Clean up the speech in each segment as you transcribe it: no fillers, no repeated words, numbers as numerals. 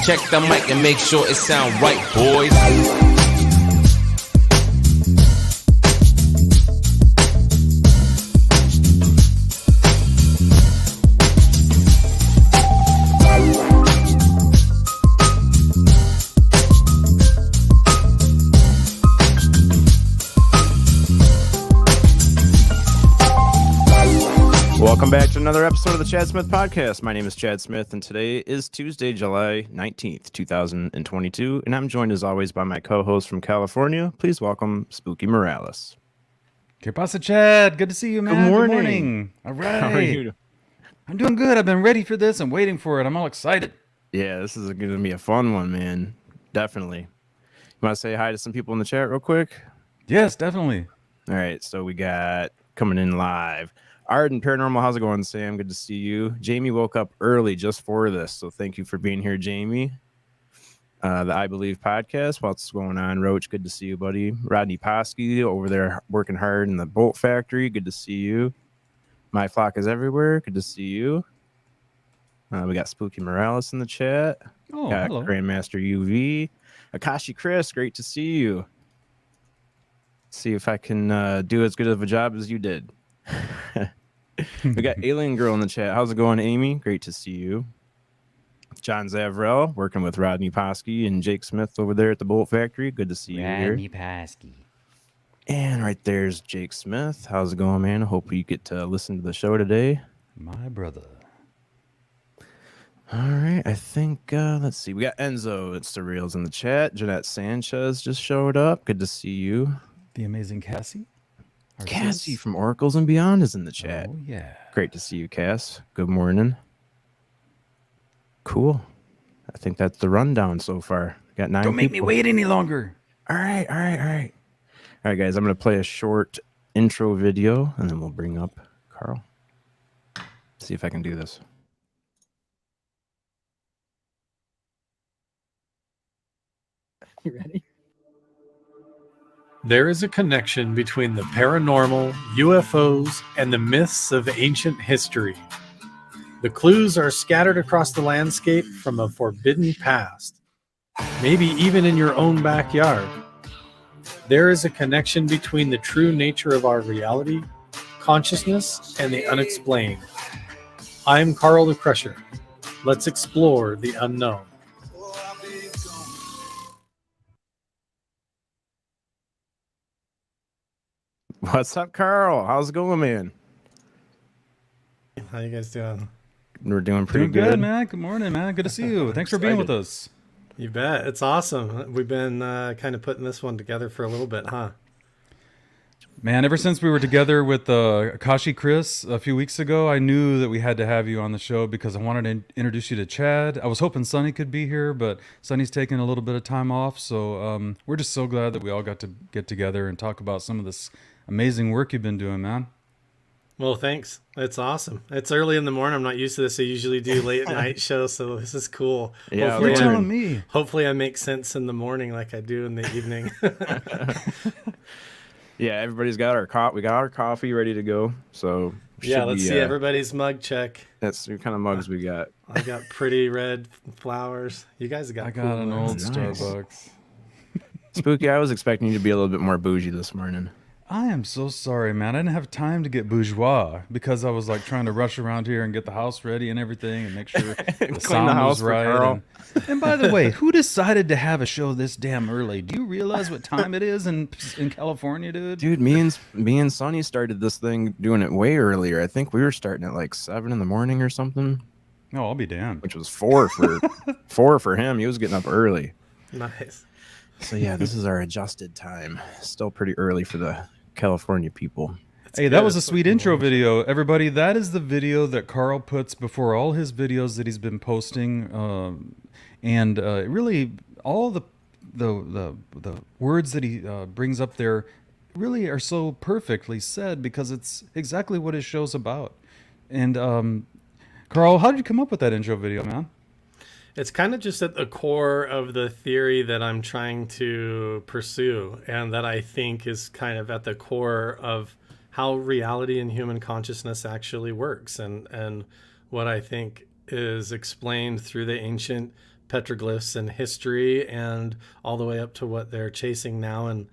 Check the mic and make sure it sound right, boys. Welcome back to another episode of the Chad Smith Podcast. My name is Chad Smith, and today is Tuesday, July 19th, 2022, and I'm joined as always by my co-host from California. Please welcome Spooky Morales. ¿Qué pasa, Chad? Good to see you, man. Good morning. Good morning. All right. How are you? I'm doing good. I've been ready for this. I'm waiting for it. I'm all excited. Yeah, this is going to be a fun one, man. Definitely. You want to say hi to some people in the chat real quick? Yes, definitely. All right, so we got coming in live. Arden Paranormal, how's it going, Sam? Good to see you. Jamie woke up early just for this, so thank you for being here, Jamie. The I Believe podcast, what's going on, Roach? Good to see you, buddy. Rodney Posky over there working hard in the Bolt Factory. Good to see you. My Flock is Everywhere. Good to see you. We got Spooky Morales in the chat. Oh, got hello. Grandmaster UV. Akashi Chris, great to see you. See if I can do as good of a job as you did. We got Alien Girl in the chat. How's it going, Amy? Great to see you. John Zavrell working with Rodney Posky and Jake Smith over there at the Bolt Factory. Good to see you here. Rodney Posky. And right there's Jake Smith. How's it going, man? I hope you get to listen to the show today. My brother. All right, I think, let's see. We got Enzo. It's the Reels in the chat. Jeanette Sanchez just showed up. Good to see you. The amazing Cassie. Cassie from Oracles and Beyond is in the chat. Oh, yeah. Great to see you, Cass. Good morning. Cool. I think that's the rundown so far. Got 9 Don't make me people. wait any longer. All right, guys. I'm going to play a short intro video, and then we'll bring up Carl. See if I can do this. You ready? There is a connection between the paranormal, UFOs, and the myths of ancient history. The clues are scattered across the landscape from a forbidden past, maybe even in your own backyard. There is a connection between the true nature of our reality, consciousness, and the unexplained. I'm Carl the Crusher. Let's explore the unknown. What's up, Carl? How's it going, man? How you guys doing? We're doing pretty Doing good, man. Good morning, man. Good to see you. Thanks for being with us. You bet. It's awesome. We've been kind of putting this one together for a little bit, huh? Man, ever since we were together with Akashi Chris a few weeks ago, I knew that we had to have you on the show because I wanted to introduce you to Chad. I was hoping Sonny could be here, but Sonny's taking a little bit of time off. So we're just so glad that we all got to get together and talk about some of this amazing work you've been doing, man. Well, thanks. It's awesome. It's early in the morning. I'm not used to this. I usually do late at night shows, so this is cool. Yeah, hopefully, You're telling me. Hopefully I make sense in the morning like I do in the evening. Yeah, everybody's got our coffee. We got our coffee ready to go. So Yeah, let's see everybody's mug check. That's the kind of mugs we got. I got pretty red flowers. You guys got I cool got an old ones. Nice. Starbucks. Spooky, I was expecting you to be a little bit more bougie this morning. I am so sorry, man. I didn't have time to get bourgeois because I was like trying to rush around here and get the house ready and everything and make sure the sound house was for right. Carl. And by the way, who decided to have a show this damn early? Do you realize what time it is in California, dude? Dude, me and Sonny started this thing doing it way earlier. I think we were starting at like 7 in the morning or something, No, I'll be damned. which was 4 for 4 for him. He was getting up early. Nice. So yeah, this is our adjusted time. Still pretty early for the California people. Hey, that was a sweet intro video. Everybody, that is the video that Carl puts before all his videos that he's been posting. And really, all the words that he brings up there really are so perfectly said because it's exactly what his show's about. And Carl, how did you come up with that intro video, man? It's kind of just at the core of the theory that I'm trying to pursue and that I think is kind of at the core of how reality and human consciousness actually works and what I think is explained through the ancient petroglyphs in history, and all the way up to what they're chasing now in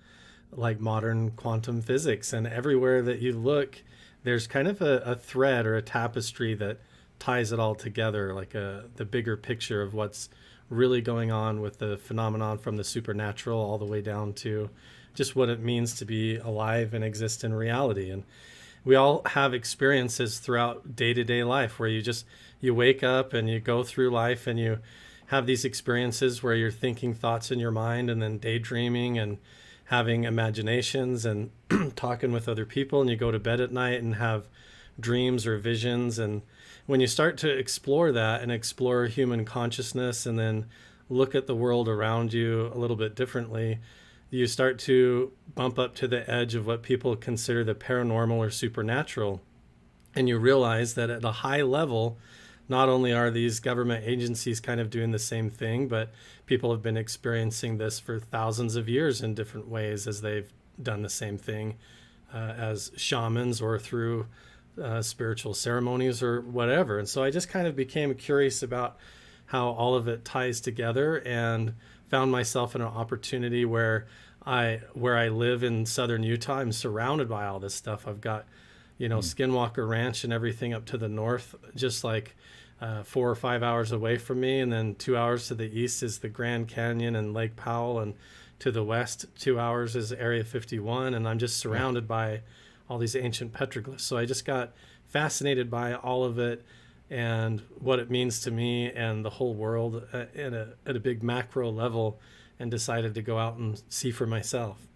like modern quantum physics. And everywhere that you look, there's kind of a thread or a tapestry that ties it all together, like the bigger picture of what's really going on with the phenomenon, from the supernatural all the way down to just what it means to be alive and exist in reality. And we all have experiences throughout day-to-day life where you wake up and you go through life and you have these experiences where you're thinking thoughts in your mind and then daydreaming and having imaginations and talking with other people, and you go to bed at night and have dreams or visions. And when you start to explore that and explore human consciousness and then look at the world around you a little bit differently, you start to bump up to the edge of what people consider the paranormal or supernatural. And you realize that at a high level, not only are these government agencies kind of doing the same thing, but people have been experiencing this for thousands of years in different ways as they've done the same thing as shamans or through spiritual ceremonies or whatever. And so I just kind of became curious about how all of it ties together, and found myself in an opportunity where I live in southern Utah. I'm surrounded by all this stuff. I've got, Skinwalker Ranch and everything up to the north, just like 4 or 5 hours away from me. And then 2 hours to the east is the Grand Canyon and Lake Powell. And to the west, 2 hours is Area 51. And I'm just surrounded by all these ancient petroglyphs. So I just got fascinated by all of it and what it means to me and the whole world at a big macro level, and decided to go out and see for myself.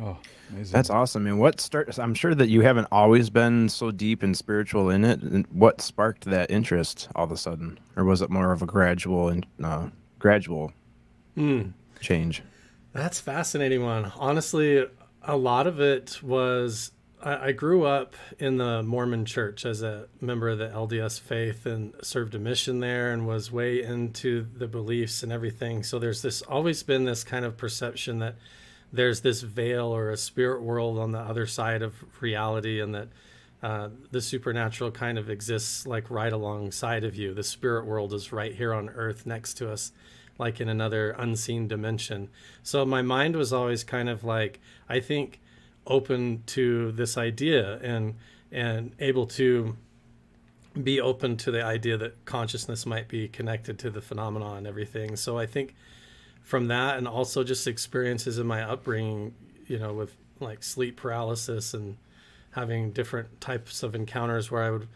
Oh, amazing. That's awesome. And I'm sure that you haven't always been so deep and spiritual in it. And what sparked that interest all of a sudden? Or was it more of a gradual change? That's a fascinating one. Honestly, a lot of it was, I grew up in the Mormon church as a member of the LDS faith and served a mission there and was way into the beliefs and everything. So there's always been this kind of perception that there's this veil or a spirit world on the other side of reality, and that the supernatural kind of exists like right alongside of you. The spirit world is right here on earth next to us, like in another unseen dimension. So my mind was always kind of like, I think, open to this idea and able to be open to the idea that consciousness might be connected to the phenomena and everything. So I think from that, and also just experiences in my upbringing, with like sleep paralysis and having different types of encounters where I would,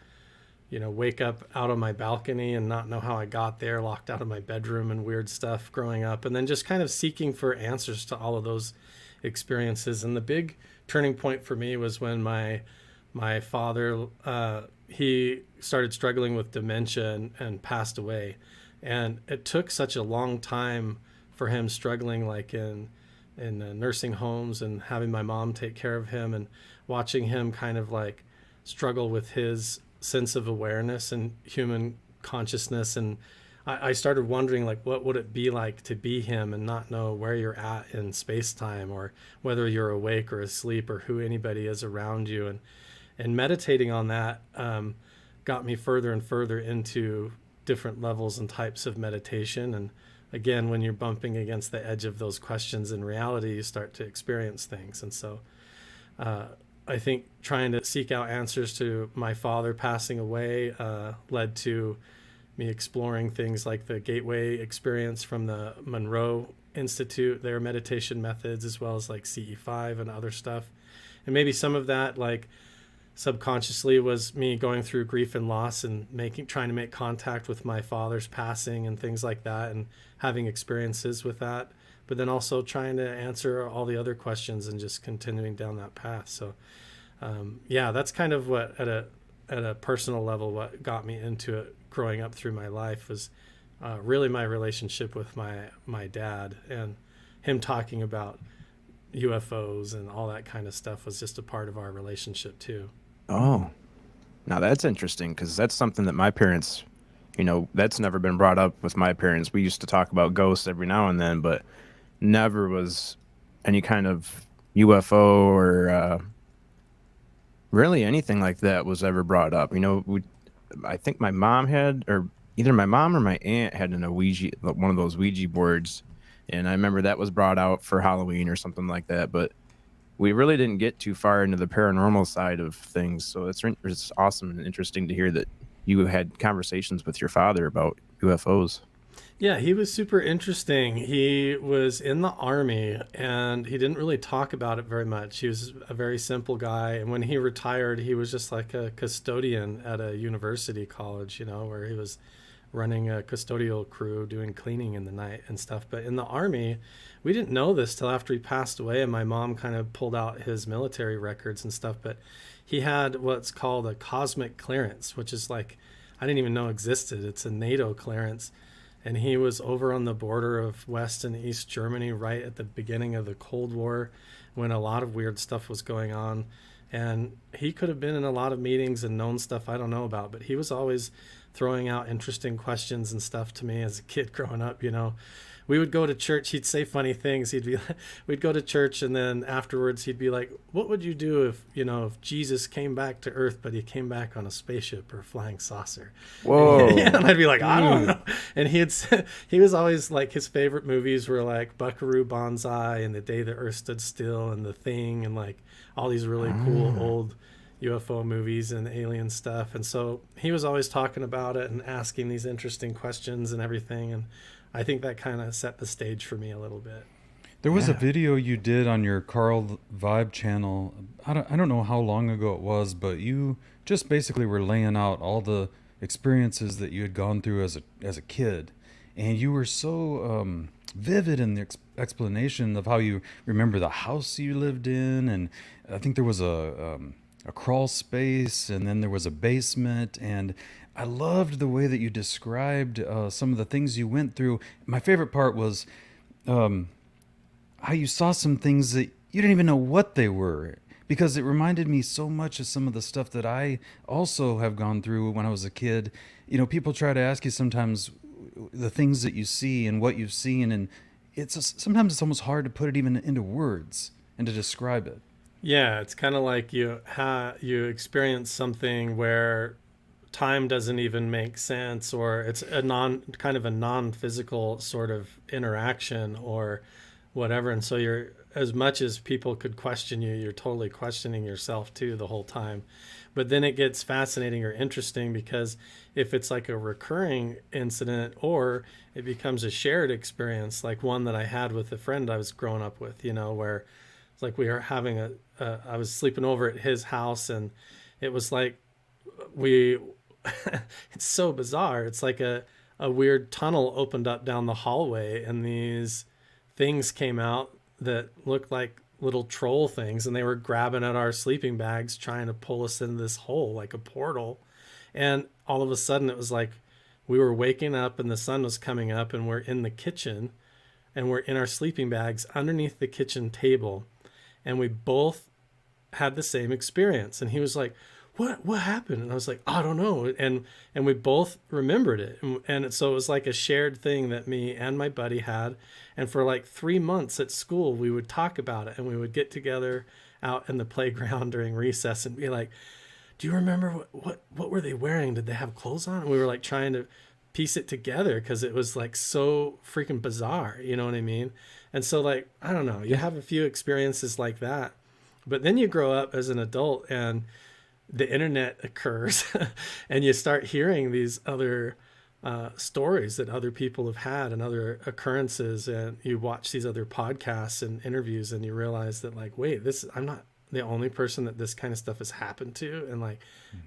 wake up out on my balcony and not know how I got there, locked out of my bedroom and weird stuff growing up, and then just kind of seeking for answers to all of those experiences. And the big turning point for me was when my father, he started struggling with dementia and passed away. And it took such a long time for him, struggling like in nursing homes, and having my mom take care of him, and watching him kind of like struggle with his sense of awareness and human consciousness. And I started wondering, like, what would it be like to be him and not know where you're at in space-time, or whether you're awake or asleep, or who anybody is around you. And meditating on that got me further and further into different levels and types of meditation. And again, when you're bumping against the edge of those questions in reality, you start to experience things. And so I think trying to seek out answers to my father passing away led to me exploring things like the Gateway experience from the Monroe Institute, their meditation methods, as well as like CE5 and other stuff. And maybe some of that, like subconsciously, was me going through grief and loss and trying to make contact with my father's passing and things like that, and having experiences with that, but then also trying to answer all the other questions and just continuing down that path. So that's kind of what at a personal level, what got me into it growing up through my life, was really my relationship with my dad, and him talking about UFOs and all that kind of stuff was just a part of our relationship too. Oh, now that's interesting, because that's something that my parents, that's never been brought up with my parents. We used to talk about ghosts every now and then, but never was any kind of UFO or really anything like that was ever brought up. I think my mom had, or either my mom or my aunt had one of those Ouija boards, and I remember that was brought out for Halloween or something like that. But we really didn't get too far into the paranormal side of things. So it's awesome and interesting to hear that you had conversations with your father about UFOs. Yeah, he was super interesting. He was in the army and he didn't really talk about it very much. He was a very simple guy. And when he retired, he was just like a custodian at a university college, where he was running a custodial crew doing cleaning in the night and stuff. But in the army, we didn't know this till after he passed away, and my mom kind of pulled out his military records and stuff. But he had what's called a cosmic clearance, which is like, I didn't even know existed. It's a NATO clearance. And he was over on the border of West and East Germany right at the beginning of the Cold War, when a lot of weird stuff was going on. And he could have been in a lot of meetings and known stuff I don't know about, but he was always throwing out interesting questions and stuff to me as a kid growing up. We would go to church. He'd say funny things. We'd go to church, and then afterwards he'd be like, "What would you do if Jesus came back to Earth, but he came back on a spaceship or a flying saucer?" Whoa! And I'd be like, "I don't know." And he was always like, his favorite movies were like Buckaroo Banzai and The Day the Earth Stood Still and The Thing and like all these really cool old UFO movies and alien stuff. And so he was always talking about it and asking these interesting questions and everything. And I think that kind of set the stage for me a little bit. There was a video you did on your Carl Vibe channel. I don't know how long ago it was, but you just basically were laying out all the experiences that you had gone through as a kid, and you were so vivid in the explanation of how you remember the house you lived in, and I think there was a crawl space, and then there was a basement, and I loved the way that you described some of the things you went through. My favorite part was how you saw some things that you didn't even know what they were, because it reminded me so much of some of the stuff that I also have gone through when I was a kid. People try to ask you sometimes the things that you see and what you've seen, and sometimes it's almost hard to put it even into words and to describe it. Yeah, it's kind of like you experience something where time doesn't even make sense, or it's a non-physical sort of interaction or whatever. And so you're, as much as people could question you, you're totally questioning yourself too the whole time. But then it gets fascinating or interesting, because if it's like a recurring incident or it becomes a shared experience, like one that I had with a friend I was growing up with, where it's like we were having I was sleeping over at his house, and it was like it's so bizarre. It's like a weird tunnel opened up down the hallway, and these things came out that looked like little troll things, and they were grabbing at our sleeping bags, trying to pull us into this hole like a portal. And all of a sudden it was like we were waking up and the sun was coming up, and we're in the kitchen, and we're in our sleeping bags underneath the kitchen table, and we both had the same experience. And he was like, what happened? And I was like, I don't know. And we both remembered it. And so it was like a shared thing that me and my buddy had. And for like 3 months at school, we would talk about it, and we would get together out in the playground during recess and be like, do you remember what were they wearing? Did they have clothes on? And we were like trying to piece it together, because it was like so freaking bizarre. You know what I mean? And so like, I don't know, you have a few experiences like that, but then you grow up as an adult and the internet occurs and you start hearing these other stories that other people have had and other occurrences, and you watch these other podcasts and interviews, and you realize that like, wait, I'm not the only person that this kind of stuff has happened to, and like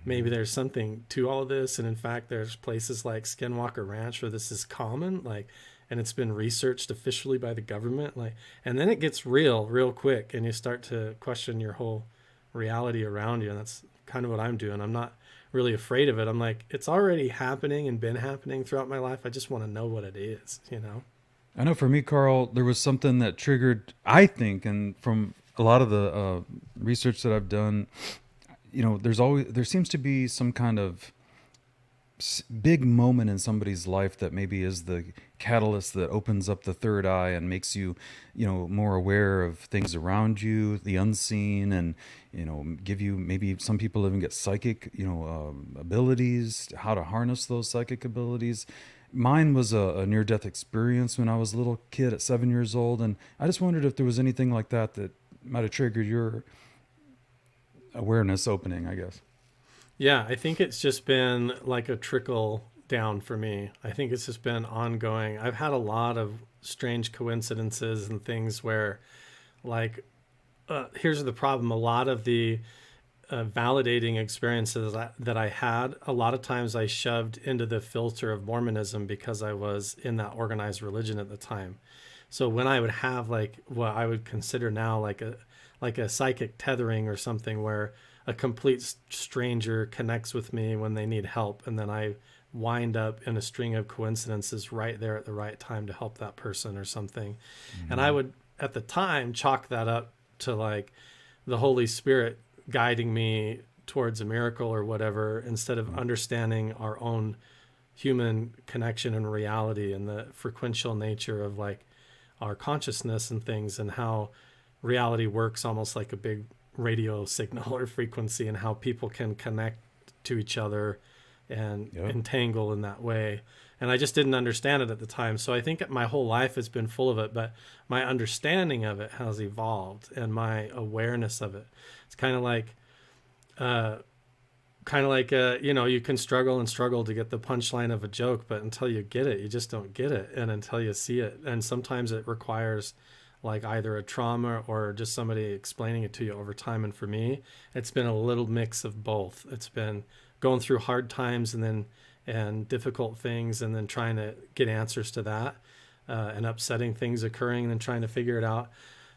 maybe there's something to all of this. And in fact, there's places like Skinwalker Ranch where this is common, like, and it's been researched officially by the government, like, and then it gets real quick, and you start to question your whole reality around you. And that's kind of what I'm doing. I'm not really afraid of it. I'm like, it's already happening and been happening throughout my life. I just want to know what it is, I know for me, Carl, there was something that triggered, I think, and from a lot of the research that I've done, there seems to be some kind of big moment in somebody's life that maybe is the catalyst that opens up the third eye and makes you, more aware of things around you, the unseen, and give you, maybe some people even get psychic, abilities, how to harness those psychic abilities. Mine was a near-death experience when I was a little kid at 7 years old, and I just wondered if there was anything like that that might have triggered your awareness opening, I guess. Yeah, I think it's just been like a trickle down for me. I think it's just been ongoing. I've had a lot of strange coincidences and things where, like, here's the problem. A lot of the validating experiences that I had, a lot of times I shoved into the filter of Mormonism because I was in that organized religion at the time. So when I would have like what I would consider now like a psychic tethering or something where a complete stranger connects with me when they need help, and then I wind up in a string of coincidences right there at the right time to help that person or something. And I would at the time chalk that up to like the Holy Spirit guiding me towards a miracle or whatever, instead of understanding our own human connection and reality and the frequential nature of like our consciousness and things, and how reality works almost like a big radio signal or frequency, and how people can connect to each other and entangle in that way. And I just didn't understand it at the time. So I think my whole life has been full of it, but my understanding of it has evolved, and my awareness of it. It's kind of like, you can struggle and struggle to get the punchline of a joke, but until you get it, you just don't get it. And until you see it. And sometimes it requires like either a trauma or just somebody explaining it to you over time. And for me, it's been a little mix of both. It's been going through hard times and difficult things, and then trying to get answers to that, and upsetting things occurring and then trying to figure it out.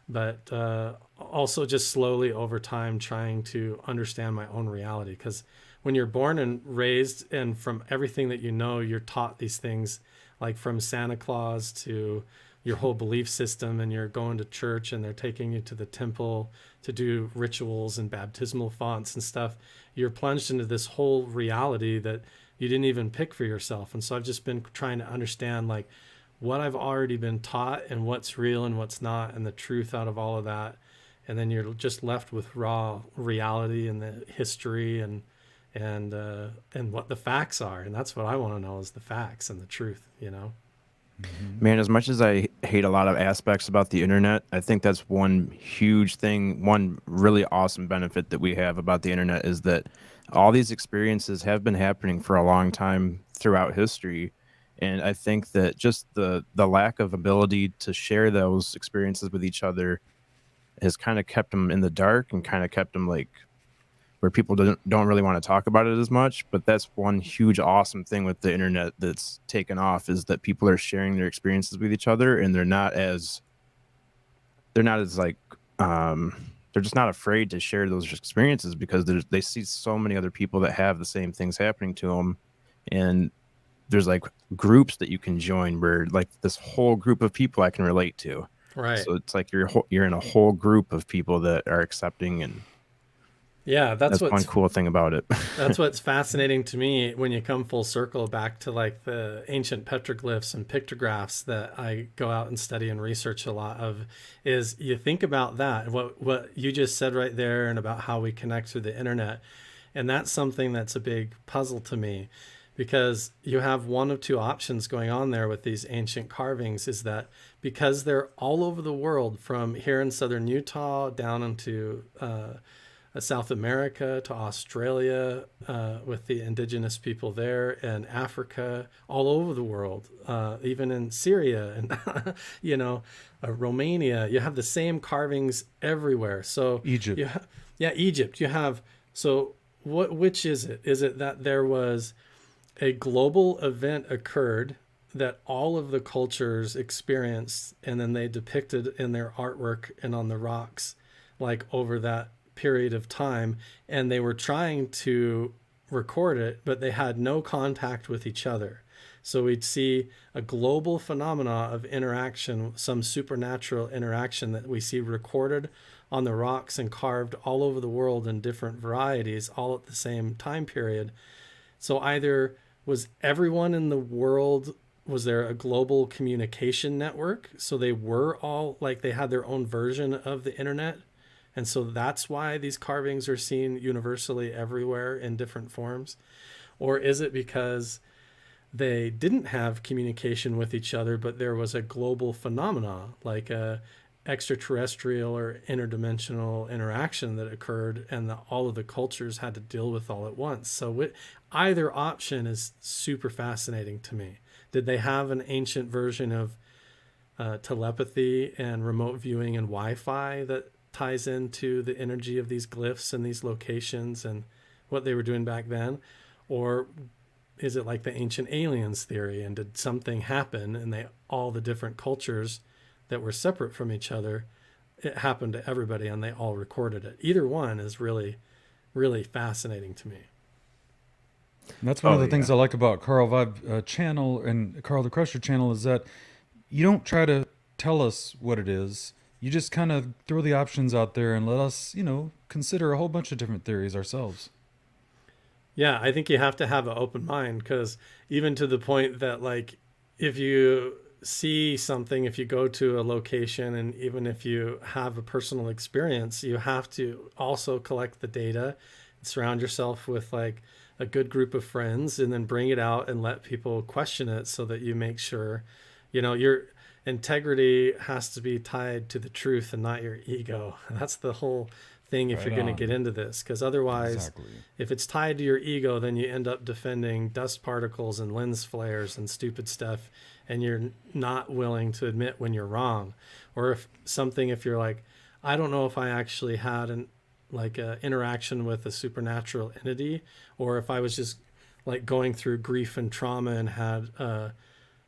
But also just slowly over time trying to understand my own reality. Because when you're born and raised, and from everything that you're taught these things, like from Santa Claus to your whole belief system, and you're going to church and they're taking you to the temple to do rituals and baptismal fonts and stuff. You're plunged into this whole reality that you didn't even pick for yourself. And so I've just been trying to understand like what I've already been taught and what's real and what's not, and the truth out of all of that. And then you're just left with raw reality and the history and what the facts are. And that's what I want to know, is the facts and the truth, Man, as much as I hate a lot of aspects about the internet, I think that's one huge thing, one really awesome benefit that we have about the internet, is that all these experiences have been happening for a long time throughout history. And I think that just the lack of ability to share those experiences with each other has kind of kept them in the dark, and kind of kept them like where people don't really want to talk about it as much. But that's one huge awesome thing with the internet that's taken off, is that people are sharing their experiences with each other, and they're not as like they're just not afraid to share those experiences, because they see so many other people that have the same things happening to them. And there's like groups that you can join where like this whole group of people I can relate to. Right. So it's like you're in a whole group of people that are accepting, and yeah, that's one cool thing about it. That's what's fascinating to me when you come full circle back to like the ancient petroglyphs and pictographs that I go out and study and research a lot of, is you think about that, what you just said right there, and about how we connect through the internet. And that's something that's a big puzzle to me, because you have one of two options going on there with these ancient carvings, is that because they're all over the world, from here in southern Utah down into South America to Australia, with the indigenous people there, and Africa, all over the world, even in Syria and Romania, you have the same carvings everywhere. So Egypt. Egypt. You have, so which is it? Is it that there was a global event occurred that all of the cultures experienced, and then they depicted in their artwork and on the rocks, like over that period of time, and they were trying to record it, but they had no contact with each other. So we'd see a global phenomena of interaction, some supernatural interaction that we see recorded on the rocks and carved all over the world in different varieties, all at the same time period. So either was everyone in the world, was there a global communication network? So they were all like, they had their own version of the internet. And so that's why these carvings are seen universally everywhere in different forms. Or is it because they didn't have communication with each other, but there was a global phenomena, like a extraterrestrial or interdimensional interaction that occurred, and all of the cultures had to deal with all at once? So either option is super fascinating to me. Did they have an ancient version of telepathy and remote viewing and Wi-Fi that ties into the energy of these glyphs and these locations and what they were doing back then? Or is it like the ancient aliens theory, and did something happen and all the different cultures that were separate from each other, it happened to everybody and they all recorded it? Either one is really, really fascinating to me. And that's one of the things I like about Carl Vibe channel and Carl the Crusher channel, is that you don't try to tell us what it is. You just kind of throw the options out there and let us, consider a whole bunch of different theories ourselves. Yeah, I think you have to have an open mind, because even to the point that, like, if you see something, if you go to a location, and even if you have a personal experience, you have to also collect the data, surround yourself with like a good group of friends, and then bring it out and let people question it, so that you make sure, your integrity has to be tied to the truth and not your ego. That's the whole thing if you're going to get into this, because otherwise, if it's tied to your ego, then you end up defending dust particles and lens flares and stupid stuff, and you're not willing to admit when you're wrong. Or if you're like, I don't know if I actually had an interaction with a supernatural entity, or if I was just like going through grief and trauma and had a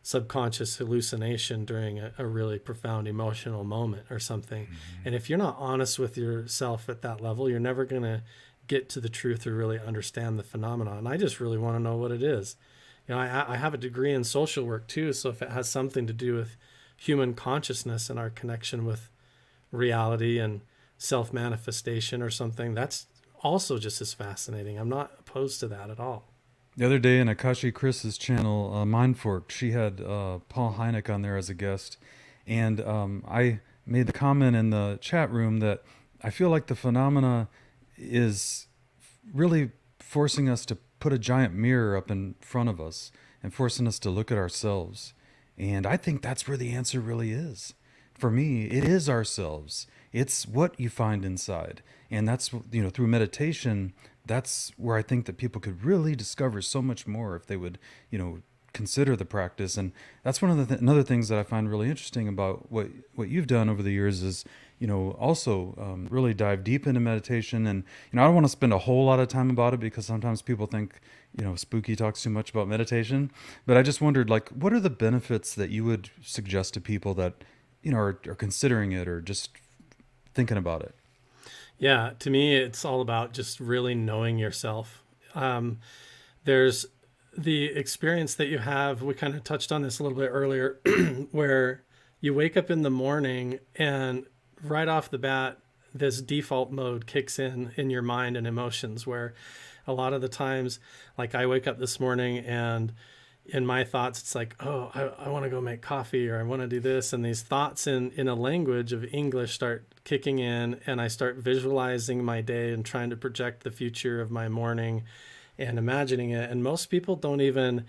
subconscious hallucination during a really profound emotional moment or something. Mm-hmm. And if you're not honest with yourself at that level, you're never going to get to the truth or really understand the phenomenon. And I just really want to know what it is. I have a degree in social work too. So if it has something to do with human consciousness and our connection with reality and self-manifestation or something, that's also just as fascinating. I'm not opposed to that at all. The other day in Akashi Chris's channel, Mindfork, she had Paul Hynek on there as a guest. And I made the comment in the chat room that I feel like the phenomena is really forcing us to put a giant mirror up in front of us and forcing us to look at ourselves. And I think that's where the answer really is. For me, it is ourselves. It's what you find inside. And that's, through meditation, that's where I think that people could really discover so much more if they would, consider the practice. And that's one of the another things that I find really interesting about what you've done over the years is, also really dive deep into meditation. And, I don't want to spend a whole lot of time about it, because sometimes people think, Spooky talks too much about meditation. But I just wondered, like, what are the benefits that you would suggest to people that, are considering it or just thinking about it? Yeah, to me, it's all about just really knowing yourself. There's the experience that you have. We kind of touched on this a little bit earlier, where you wake up in the morning and right off the bat, this default mode kicks in your mind and emotions, where a lot of the times, like I wake up this morning and in my thoughts, it's like, oh, I want to go make coffee, or I want to do this. And these thoughts in a language of English start kicking in, and I start visualizing my day and trying to project the future of my morning and imagining it. And most people don't even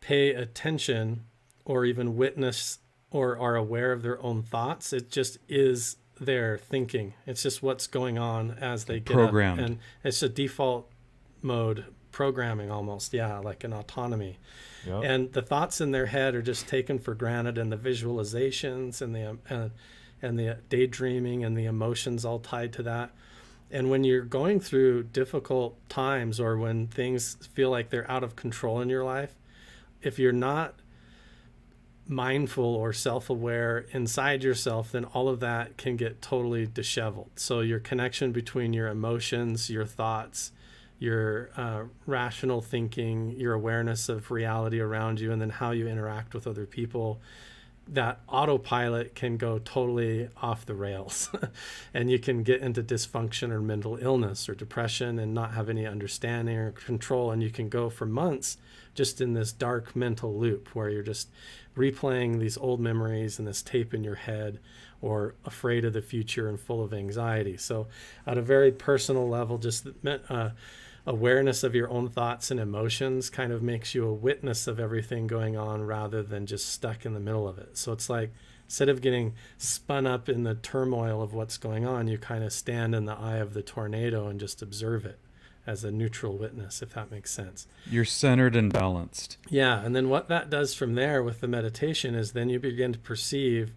pay attention or even witness or are aware of their own thoughts. It just is their thinking. It's just what's going on as they get programmed. up. And it's a default mode programming almost, like an autonomy. Yep. And the thoughts in their head are just taken for granted, and the visualizations and the daydreaming and the emotions all tied to that. And when you're going through difficult times, or when things feel like they're out of control in your life, if you're not mindful or self-aware inside yourself, then all of that can get totally disheveled. So your connection between your emotions, your thoughts, your rational thinking, your awareness of reality around you, and then how you interact with other people that autopilot can go totally off the rails and you can get into dysfunction or mental illness or depression and not have any understanding or control. And you can go for months just in this dark mental loop where you're just replaying these old memories and this tape in your head, or afraid of the future and full of anxiety. So at a very personal level, just awareness of your own thoughts and emotions kind of makes you a witness of everything going on rather than just stuck in the middle of it. So it's like, instead of getting spun up in the turmoil of what's going on, you kind of stand in the eye of the tornado and just observe it as a neutral witness, if that makes sense. You're centered and balanced. Yeah. And then what that does from there with the meditation is then you begin to perceive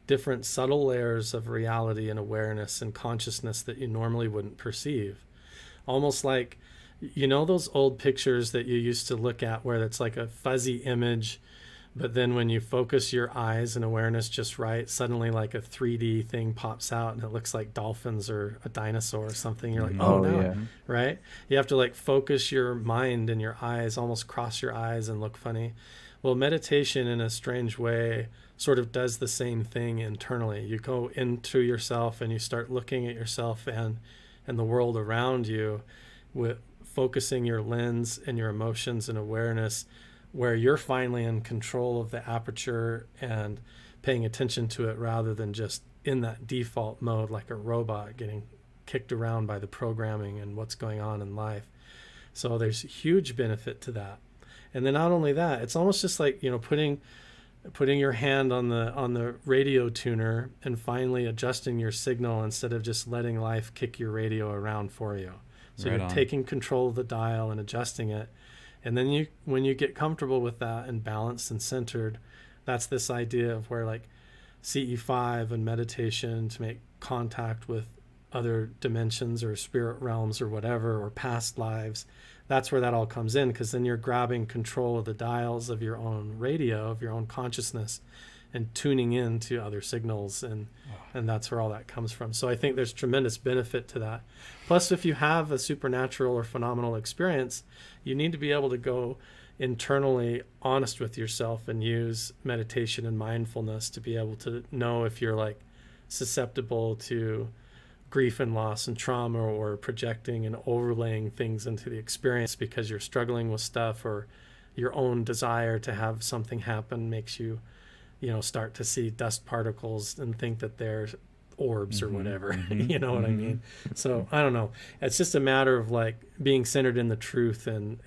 different subtle layers of reality and awareness and consciousness that you normally wouldn't perceive. Almost like, you know, those old pictures that you used to look at where it's like a fuzzy image, but then when you focus your eyes and awareness just right, suddenly like a 3D thing pops out and it looks like dolphins or a dinosaur or something. You're like, oh no, yeah. right? You have to like focus your mind and your eyes, almost cross your eyes and look funny. Well, meditation in a strange way sort of does the same thing internally. You go into yourself and you start looking at yourself and the world around you with focusing your lens and your emotions and awareness where you're finally in control of the aperture and paying attention to it rather than just in that default mode like a robot getting kicked around by the programming and what's going on in life. So there's huge benefit to that. And then not only that, it's almost just like, you know, putting your hand on the radio tuner and finally adjusting your signal instead of just letting life kick your radio around for you. So Right you're on. taking control of the dial and adjusting it. And then when you get comfortable with that and balanced and centered, that's this idea of where like CE5 and meditation to make contact with other dimensions or spirit realms or whatever, or past lives. That's where that all comes in, because then you're grabbing control of the dials of your own radio, of your own consciousness, and tuning in to other signals, and that's where all that comes from. So I think there's tremendous benefit to that. Plus, if you have a supernatural or phenomenal experience, you need to be able to go internally honest with yourself and use meditation and mindfulness to be able to know if you're like susceptible to grief and loss and trauma, or projecting and overlaying things into the experience because you're struggling with stuff, or your own desire to have something happen makes you, you know, start to see dust particles and think that they're orbs or whatever. You know what I mean? So I don't know. It's just a matter of like being centered in the truth and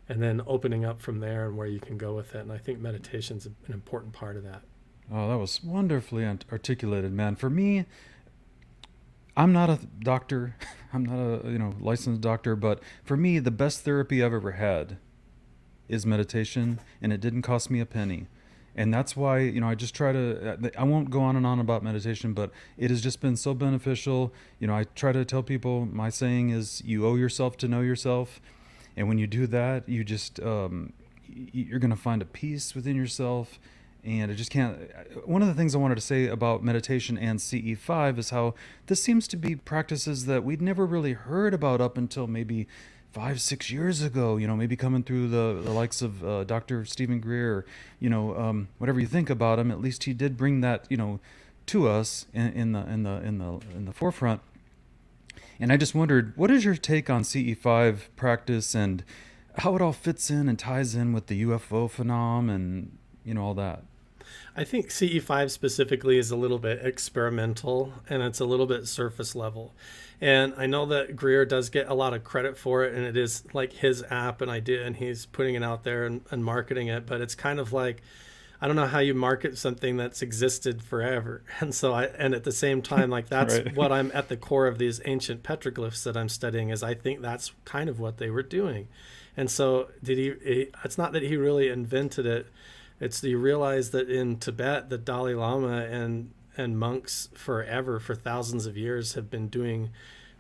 then opening up from there and where you can go with it. And I think meditation's an important part of that. Oh, that was wonderfully articulated, man. For me, I'm not a doctor. I'm not a licensed doctor, but for me, the best therapy I've ever had is meditation, and it didn't cost me a penny. And that's why, I just try to, I won't go on and on about meditation, but it has just been so beneficial. I try to tell people, my saying is, you owe yourself to know yourself. And when you do that, you just, you're going to find a peace within yourself. And it just can't. One of the things I wanted to say about meditation and CE5 is how this seems to be practices that we'd never really heard about up until maybe 5-6 years ago. Maybe coming through the likes of Dr. Stephen Greer. Whatever you think about him, at least he did bring that to us in the forefront. And I just wondered, what is your take on CE5 practice and how it all fits in and ties in with the UFO phenomenon and all that? I think CE5 specifically is a little bit experimental, and it's a little bit surface level. And I know that Greer does get a lot of credit for it, and it is like his app and idea, and he's putting it out there and marketing it. But it's kind of like, I don't know how you market something that's existed forever. And so and at the same time, like that's Right. what I'm at the core of these ancient petroglyphs that I'm studying, is I think that's kind of what they were doing. And so it's not that he really invented it. It's you realize that in Tibet, the Dalai Lama and monks forever, for thousands of years, have been doing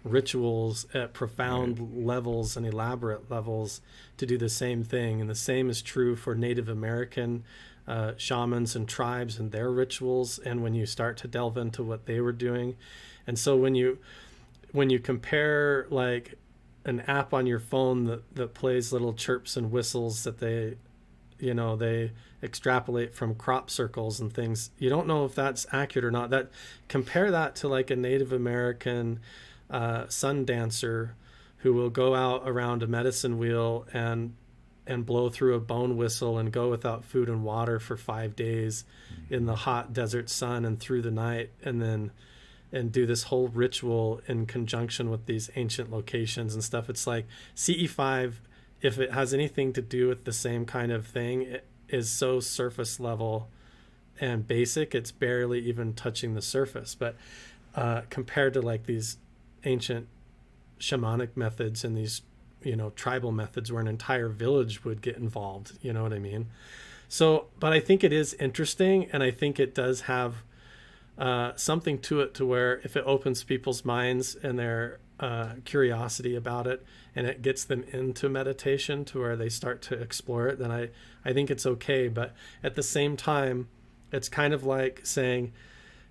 rituals at profound levels and elaborate levels to do the same thing. And the same is true for Native American shamans and tribes and their rituals. And when you start to delve into what they were doing, and so when you compare like an app on your phone that plays little chirps and whistles that they they extrapolate from crop circles and things. You don't know if that's accurate or not. That compare that to like a Native American sun dancer who will go out around a medicine wheel and blow through a bone whistle and go without food and water for 5 days in the hot desert sun and through the night, and do this whole ritual in conjunction with these ancient locations and stuff. It's like CE5, if it has anything to do with the same kind of thing, it is so surface level and basic, it's barely even touching the surface. But compared to like these ancient shamanic methods and these tribal methods where an entire village would get involved, you know what I mean? So, but I think it is interesting, and I think it does have something to it, to where if it opens people's minds and their curiosity about it, and it gets them into meditation to where they start to explore it, then I think it's okay. But at the same time, it's kind of like saying,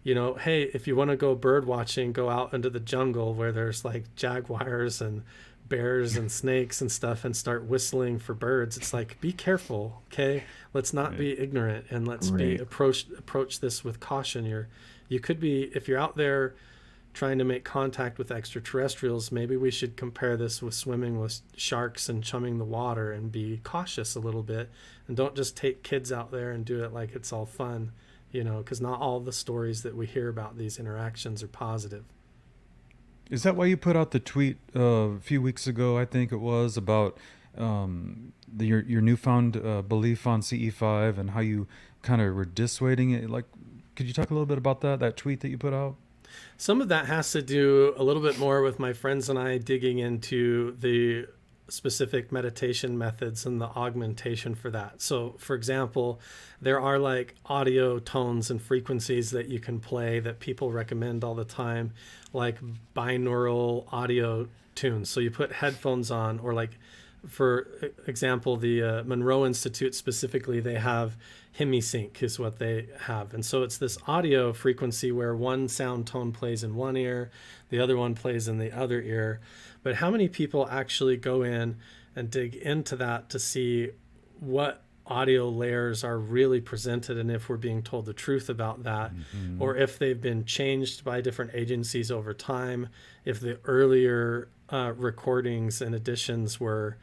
hey, if you want to go bird watching, go out into the jungle where there's like jaguars and bears and snakes and stuff, and start whistling for birds. It's like, be careful, okay? Let's not be ignorant, and let's approach this with caution. You could be, if you're out there trying to make contact with extraterrestrials, maybe we should compare this with swimming with sharks and chumming the water, and be cautious a little bit, and don't just take kids out there and do it like it's all fun, because not all the stories that we hear about these interactions are positive. Is that why you put out the tweet a few weeks ago, I think it was, about your newfound belief on CE5 and how you kind of were dissuading it? Like, could you talk a little bit about that tweet that you put out? Some of that has to do a little bit more with my friends and I digging into the specific meditation methods and the augmentation for that. So, for example, there are like audio tones and frequencies that you can play that people recommend all the time, like binaural audio tunes. So you put headphones on, or like, for example, the Monroe Institute specifically, they have hemisync is what they have. And so it's this audio frequency where one sound tone plays in one ear, the other one plays in the other ear. But how many people actually go in and dig into that to see what audio layers are really presented, and if we're being told the truth about that, or if they've been changed by different agencies over time, if the earlier recordings and editions were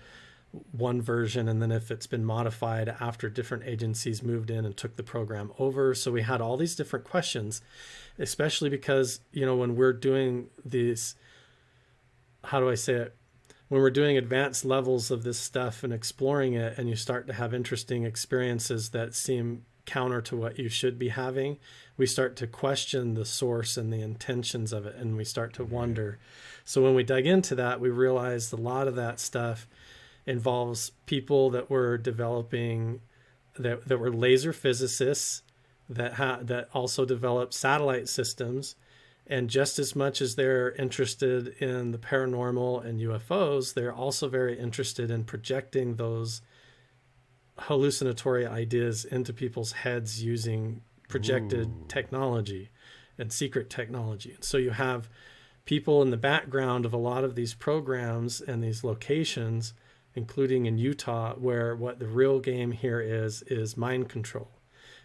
one version, and then if it's been modified after different agencies moved in and took the program over. So we had all these different questions, especially because, when we're doing these, how do I say it? When we're doing advanced levels of this stuff and exploring it, and you start to have interesting experiences that seem counter to what you should be having, we start to question the source and the intentions of it, and we start to wonder. So when we dug into that, we realized a lot of that stuff involves people that were developing, that were laser physicists, that also developed satellite systems. And just as much as they're interested in the paranormal and UFOs, they're also very interested in projecting those hallucinatory ideas into people's heads using projected technology and secret technology. And so you have people in the background of a lot of these programs and these locations, including in Utah, where what the real game here is mind control.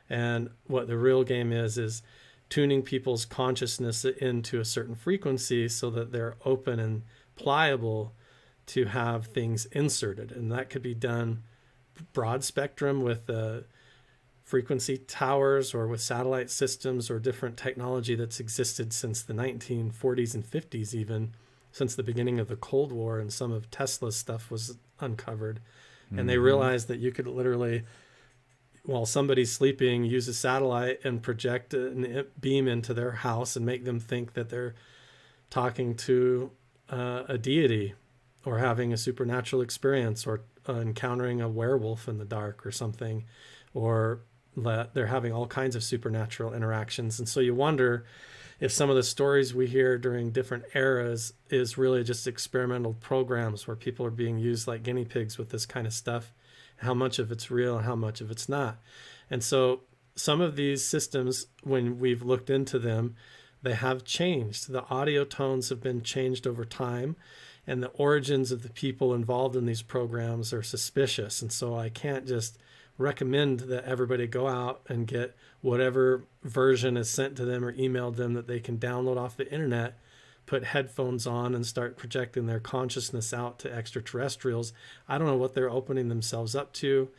And what the real game is tuning people's consciousness into a certain frequency so that they're open and pliable to have things inserted. And that could be done broad spectrum with frequency towers, or with satellite systems, or different technology that's existed since the 1940s and 50s, even since the beginning of the Cold War, and some of Tesla's stuff was uncovered. And they realized that you could literally, while somebody's sleeping, use a satellite and project a beam into their house and make them think that they're talking to a deity, or having a supernatural experience, or encountering a werewolf in the dark or something, or they're having all kinds of supernatural interactions. And so you wonder if some of the stories we hear during different eras is really just experimental programs where people are being used like guinea pigs with this kind of stuff, how much of it's real and how much of it's not. And so some of these systems, when we've looked into them, they have changed. The audio tones have been changed over time, and the origins of the people involved in these programs are suspicious. And so I can't just recommend that everybody go out and get whatever version is sent to them or emailed them that they can download off the internet, put headphones on, and start projecting their consciousness out to extraterrestrials. I don't know what they're opening themselves up to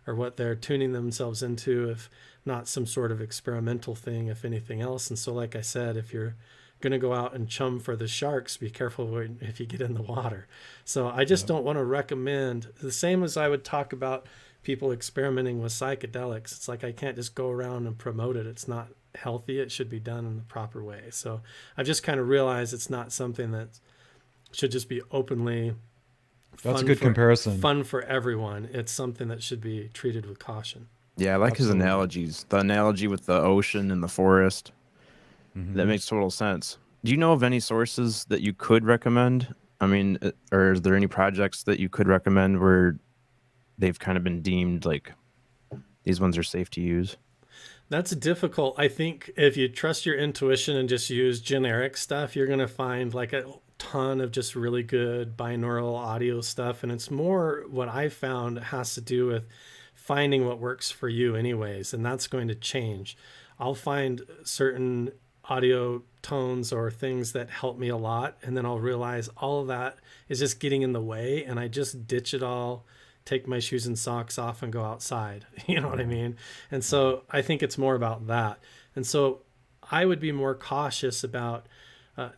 or what they're tuning themselves into, if not some sort of experimental thing, if anything else. And so, like I said, if you're going to go out and chum for the sharks, be careful if you get in the water. So I just don't want to recommend, the same as I would talk about people experimenting with psychedelics. It's like I can't just go around and promote it. It's not healthy. It should be done in the proper way. So I've just kind of realized it's not something that should just be openly That's a good comparison. Fun for everyone. It's something that should be treated with caution. Yeah, I like Absolutely. his analogies. The analogy with the ocean and the forest. That makes total sense. Do you know of any sources that you could recommend? I mean, or is there any projects that you could recommend where they've kind of been deemed like these ones are safe to use? That's difficult. I think if you trust your intuition and just use generic stuff, you're going to find like a ton of just really good binaural audio stuff. And it's more, what I found has to do with finding what works for you anyways. And that's going to change. I'll find certain audio tones or things that help me a lot, and then I'll realize all of that is just getting in the way, and I just ditch it all, take my shoes and socks off and go outside. You know what I mean? And so I think it's more about that. And so I would be more cautious about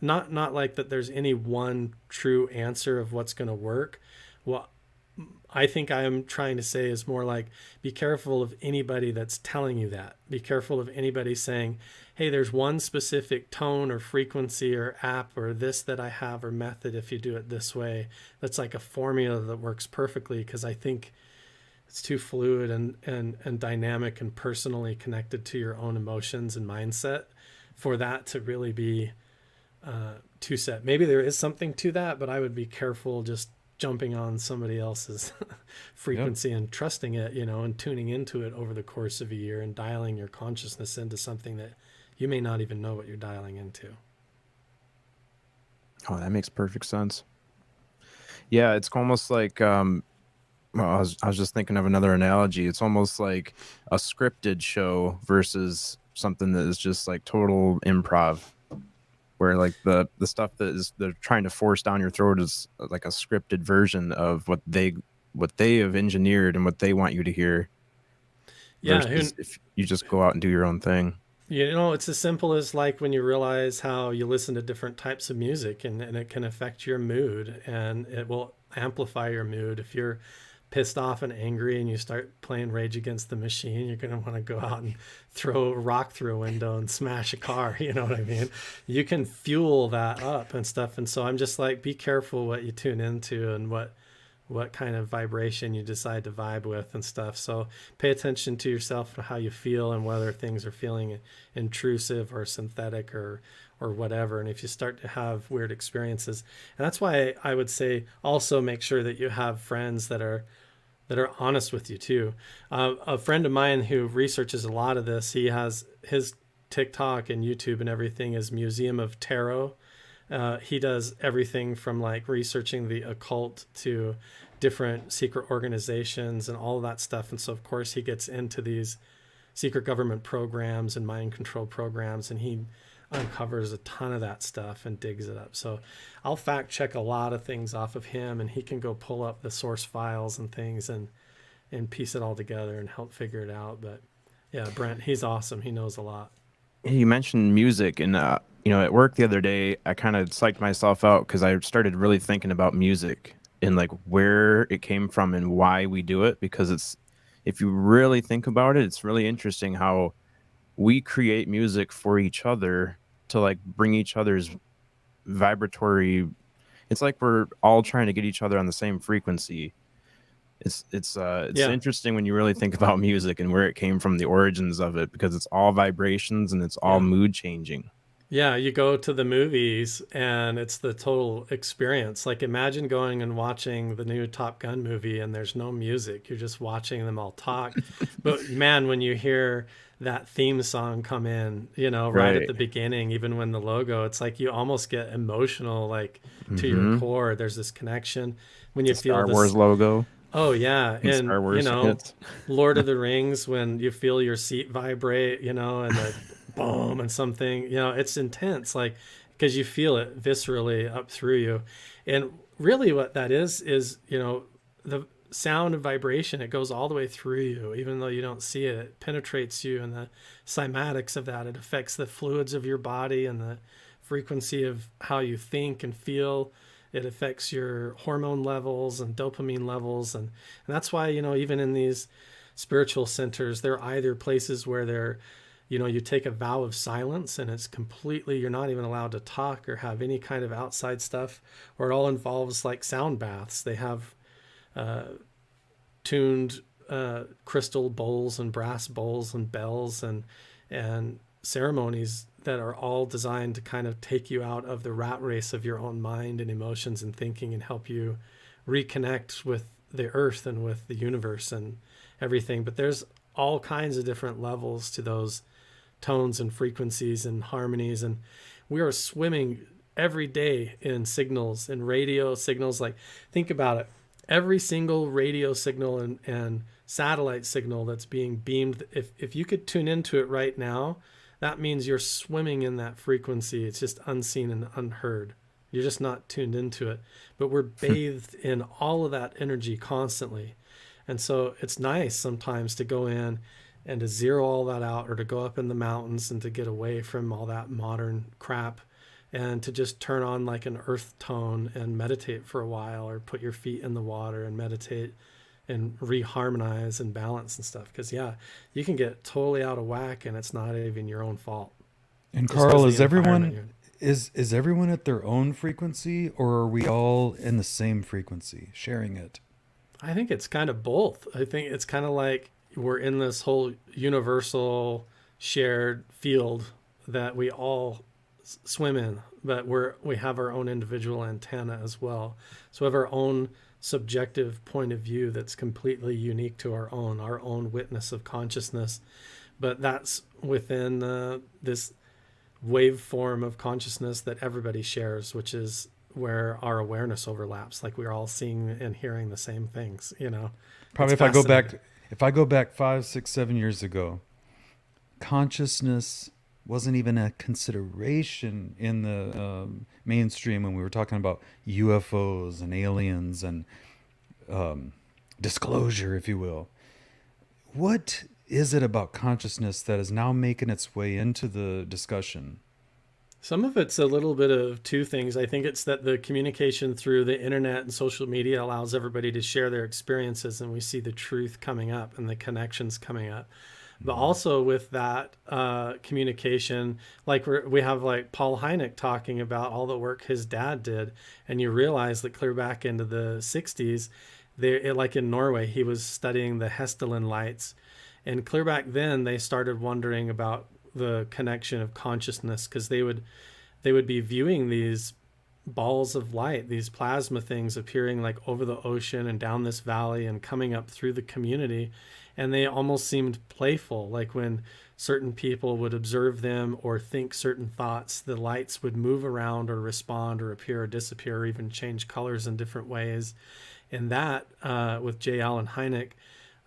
not like that there's any one true answer of what's going to work. Well, I think I am trying to say is more like, be careful of anybody that's telling you that. Be careful of anybody saying, hey, there's one specific tone or frequency or app or this that I have or method if you do it this way. That's like a formula that works perfectly, because I think it's too fluid and dynamic and personally connected to your own emotions and mindset for that to really be too set. Maybe there is something to that, but I would be careful just jumping on somebody else's frequency and trusting it, and tuning into it over the course of a year and dialing your consciousness into something that you may not even know what you're dialing into. Oh, that makes perfect sense. Yeah, it's almost like well, I was just thinking of another analogy. It's almost like a scripted show versus something that is just like total improv, where like the stuff that they're trying to force down your throat is like a scripted version of what they have engineered and what they want you to hear. Yeah, versus if you just go out and do your own thing. It's as simple as like when you realize how you listen to different types of music and it can affect your mood, and it will amplify your mood. If you're pissed off and angry and you start playing Rage Against the Machine, you're going to want to go out and throw a rock through a window and smash a car. You know what I mean? You can fuel that up and stuff. And so I'm just like, be careful what you tune into and what kind of vibration you decide to vibe with and stuff. So pay attention to yourself and how you feel and whether things are feeling intrusive or synthetic or whatever. And if you start to have weird experiences, and that's why I would say also make sure that you have friends that are honest with you too. A friend of mine who researches a lot of this, he has his TikTok and YouTube and everything is Museum of Tarot. He does everything from like researching the occult to different secret organizations and all of that stuff. And so of course he gets into these secret government programs and mind control programs, and he uncovers a ton of that stuff and digs it up. So I'll fact check a lot of things off of him, and he can go pull up the source files and things and piece it all together and help figure it out. But yeah, Brent, he's awesome. He knows a lot. You mentioned music, and at work the other day, I kind of psyched myself out because I started really thinking about music and like where it came from and why we do it. Because if you really think about it, it's really interesting how we create music for each other to like bring each other's vibratory. It's like we're all trying to get each other on the same frequency. It's interesting when you really think about music and where it came from, the origins of it, because it's all vibrations and it's all mood changing. Yeah, you go to the movies and it's the total experience. Like imagine going and watching the new Top Gun movie and there's no music. You're just watching them all talk. But man, when you hear that theme song come in, right at the beginning, even when the logo, it's like you almost get emotional, like to your core. There's this connection when you feel Star Wars logo. Oh yeah, in and Star Wars hits. Lord of the Rings, when you feel your seat vibrate, and the boom and something, it's intense, like because you feel it viscerally up through you, and really what that is the sound and vibration. It goes all the way through you, even though you don't see it. It penetrates you, and the cymatics of that. It affects the fluids of your body and the frequency of how you think and feel. It affects your hormone levels and dopamine levels. And that's why, even in these spiritual centers, they're either places where you take a vow of silence and it's completely, you're not even allowed to talk or have any kind of outside stuff, or it all involves like sound baths. They have tuned crystal bowls and brass bowls and bells and ceremonies that are all designed to kind of take you out of the rat race of your own mind and emotions and thinking, and help you reconnect with the earth and with the universe and everything. But there's all kinds of different levels to those tones and frequencies and harmonies, and we are swimming every day in signals and radio signals. Like, think about it. Every single radio signal and satellite signal that's being beamed, if you could tune into it right now, that means you're swimming in that frequency. It's just unseen and unheard. You're just not tuned into it. But we're bathed in all of that energy constantly. And so it's nice sometimes to go in and to zero all that out, or to go up in the mountains and to get away from all that modern crap, and to just turn on like an earth tone and meditate for a while, or put your feet in the water and meditate and reharmonize and balance and stuff. Because you can get totally out of whack, and it's not even your own fault. And Just Carl, as is the everyone environment is everyone at their own frequency, or are we all in the same frequency, sharing it? I think it's kind of both. I think it's kind of like we're in this whole universal shared field that we all swim in, but we have our own individual antenna as well. So we have our own subjective point of view that's completely unique to our own witness of consciousness. But that's within this waveform of consciousness that everybody shares, which is where our awareness overlaps. Like, we're all seeing and hearing the same things, Probably It's if I go back 5, 6, 7 years ago, consciousness wasn't even a consideration in the mainstream when we were talking about UFOs and aliens and disclosure, if you will. What is it about consciousness that is now making its way into the discussion? Some of it's a little bit of two things. I think it's that the communication through the internet and social media allows everybody to share their experiences, and we see the truth coming up and the connections coming up. But also with that communication, like we have like Paul Hynek talking about all the work his dad did, and you realize that clear back into the 60s, like in Norway, he was studying the Hestelin lights, and clear back then they started wondering about the connection of consciousness, because they would be viewing these balls of light, these plasma things appearing like over the ocean and down this valley and coming up through the community, and they almost seemed playful. Like when certain people would observe them or think certain thoughts, the lights would move around or respond or appear or disappear or even change colors in different ways. And that with J. Allen Hynek,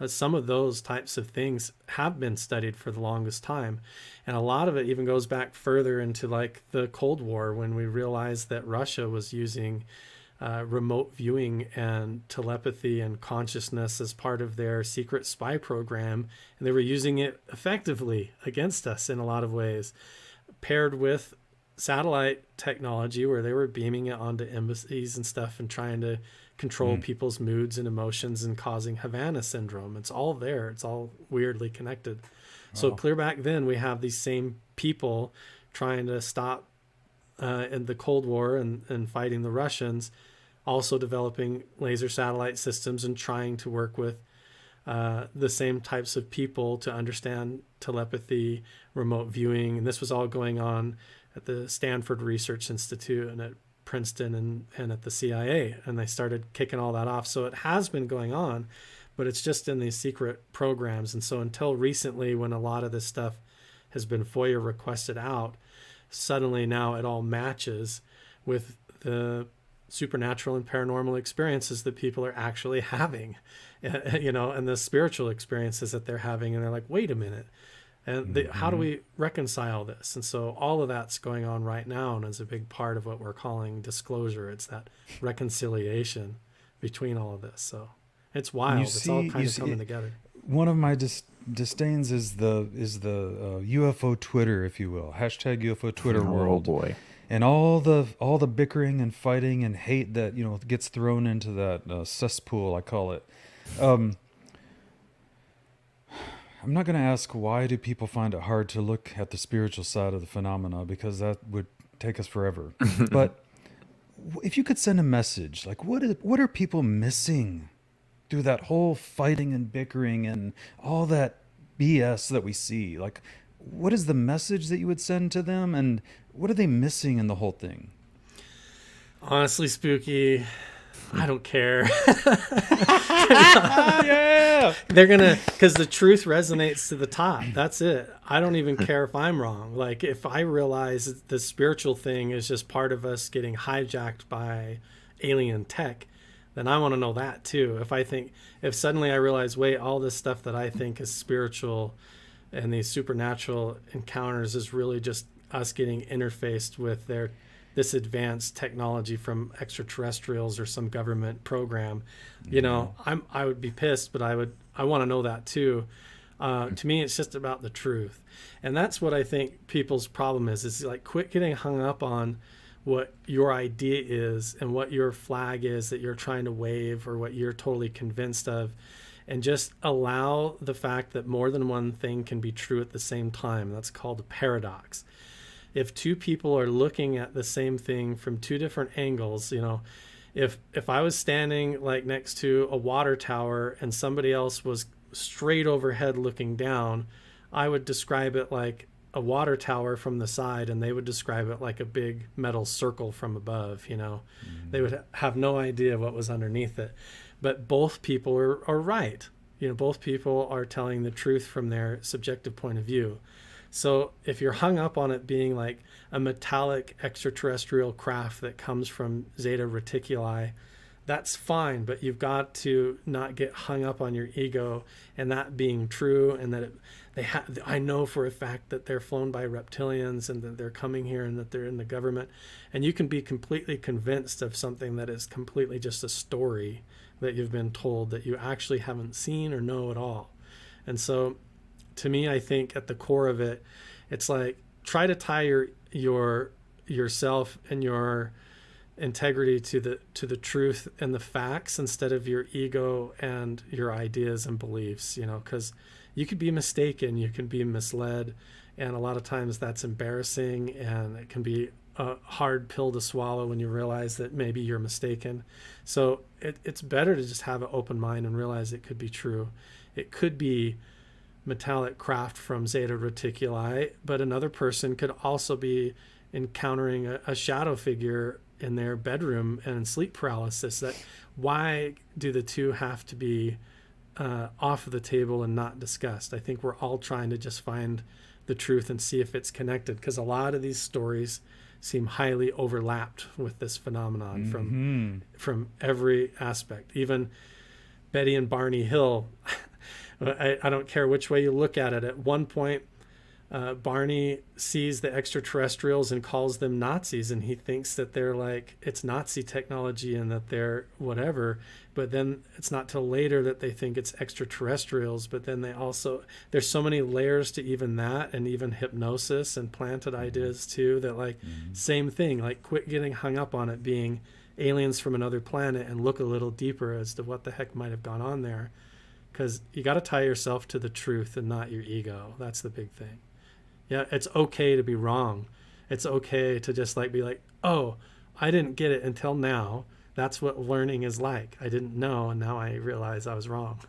some of those types of things have been studied for the longest time. And a lot of it even goes back further into like the Cold War, when we realized that Russia was using remote viewing and telepathy and consciousness as part of their secret spy program. And they were using it effectively against us in a lot of ways, paired with satellite technology where they were beaming it onto embassies and stuff and trying to control people's moods and emotions and causing Havana syndrome. It's all there. It's all weirdly connected. So clear back then, we have these same people trying to stop in the Cold War and fighting the Russians, also developing laser satellite systems and trying to work with the same types of people to understand telepathy, remote viewing. And this was all going on at the Stanford Research Institute and at Princeton and at the CIA, and they started kicking all that off. So it has been going on, but it's just in these secret programs. And so until recently, when a lot of this stuff has been FOIA requested out, suddenly now it all matches with the supernatural and paranormal experiences that people are actually having, you know, and the spiritual experiences that they're having. And they're like, wait a minute. And how do we reconcile this? And so all of that's going on right now, and is a big part of what we're calling disclosure. It's that reconciliation between all of this. So it's wild. It's all kind of coming together. One of my disdains is the UFO Twitter, if you will, hashtag UFO Twitter world. Oh boy. And all the bickering and fighting and hate that, you know, gets thrown into that cesspool, I call it. I'm not going to ask why do people find it hard to look at the spiritual side of the phenomena, because that would take us forever. But if you could send a message, like what are people missing through that whole fighting and bickering and all that BS that we see? Like, what is the message that you would send to them, and what are they missing in the whole thing? Honestly, Spooky, I don't care. Yeah. They're gonna, because the truth resonates to the top. That's it. I don't even care if I'm wrong. Like, if I realize that the spiritual thing is just part of us getting hijacked by alien tech, then I want to know that too. If suddenly I realize, wait, all this stuff that I think is spiritual and these supernatural encounters is really just us getting interfaced with this advanced technology from extraterrestrials or some government program, you know, I would be pissed, but I want to know that too. To me, it's just about the truth. And that's what I think people's problem is like, quit getting hung up on what your idea is and what your flag is that you're trying to wave or what you're totally convinced of, and just allow the fact that more than one thing can be true at the same time. That's called a paradox. If two people are looking at the same thing from two different angles, you know, if I was standing like next to a water tower and somebody else was straight overhead looking down, I would describe it like a water tower from the side, and they would describe it like a big metal circle from above, you know. They would have no idea what was underneath it. But both people are right. You know, both people are telling the truth from their subjective point of view. So if you're hung up on it being like a metallic extraterrestrial craft that comes from Zeta Reticuli, that's fine, but you've got to not get hung up on your ego and that being true, and that I know for a fact that they're flown by reptilians and that they're coming here and that they're in the government. And you can be completely convinced of something that is completely just a story that you've been told that you actually haven't seen or know at all. And so to me, I think at the core of it, it's like, try to tie yourself and your integrity to the truth and the facts instead of your ego and your ideas and beliefs, you know, because you could be mistaken, you can be misled, and a lot of times that's embarrassing, and it can be a hard pill to swallow when you realize that maybe you're mistaken. So it's better to just have an open mind and realize it could be true. It could be metallic craft from Zeta Reticuli, but another person could also be encountering a shadow figure in their bedroom and sleep paralysis. That why do the two have to be off of the table and not discussed? I think we're all trying to just find the truth and see if it's connected, because a lot of these stories seem highly overlapped with this phenomenon from every aspect. Even Betty and Barney Hill, I don't care which way you look at it. At one point, Barney sees the extraterrestrials and calls them Nazis, and he thinks that they're like, it's Nazi technology and that they're whatever. But then it's not till later that they think it's extraterrestrials. But then there's so many layers to even that, and even hypnosis and planted ideas too, that like same thing, like quit getting hung up on it being aliens from another planet and look a little deeper as to what the heck might have gone on there. Because you got to tie yourself to the truth and not your ego. That's the big thing. Yeah, it's okay to be wrong. It's okay to just like be like, oh, I didn't get it until now. That's what learning is like. I didn't know, and now I realize I was wrong.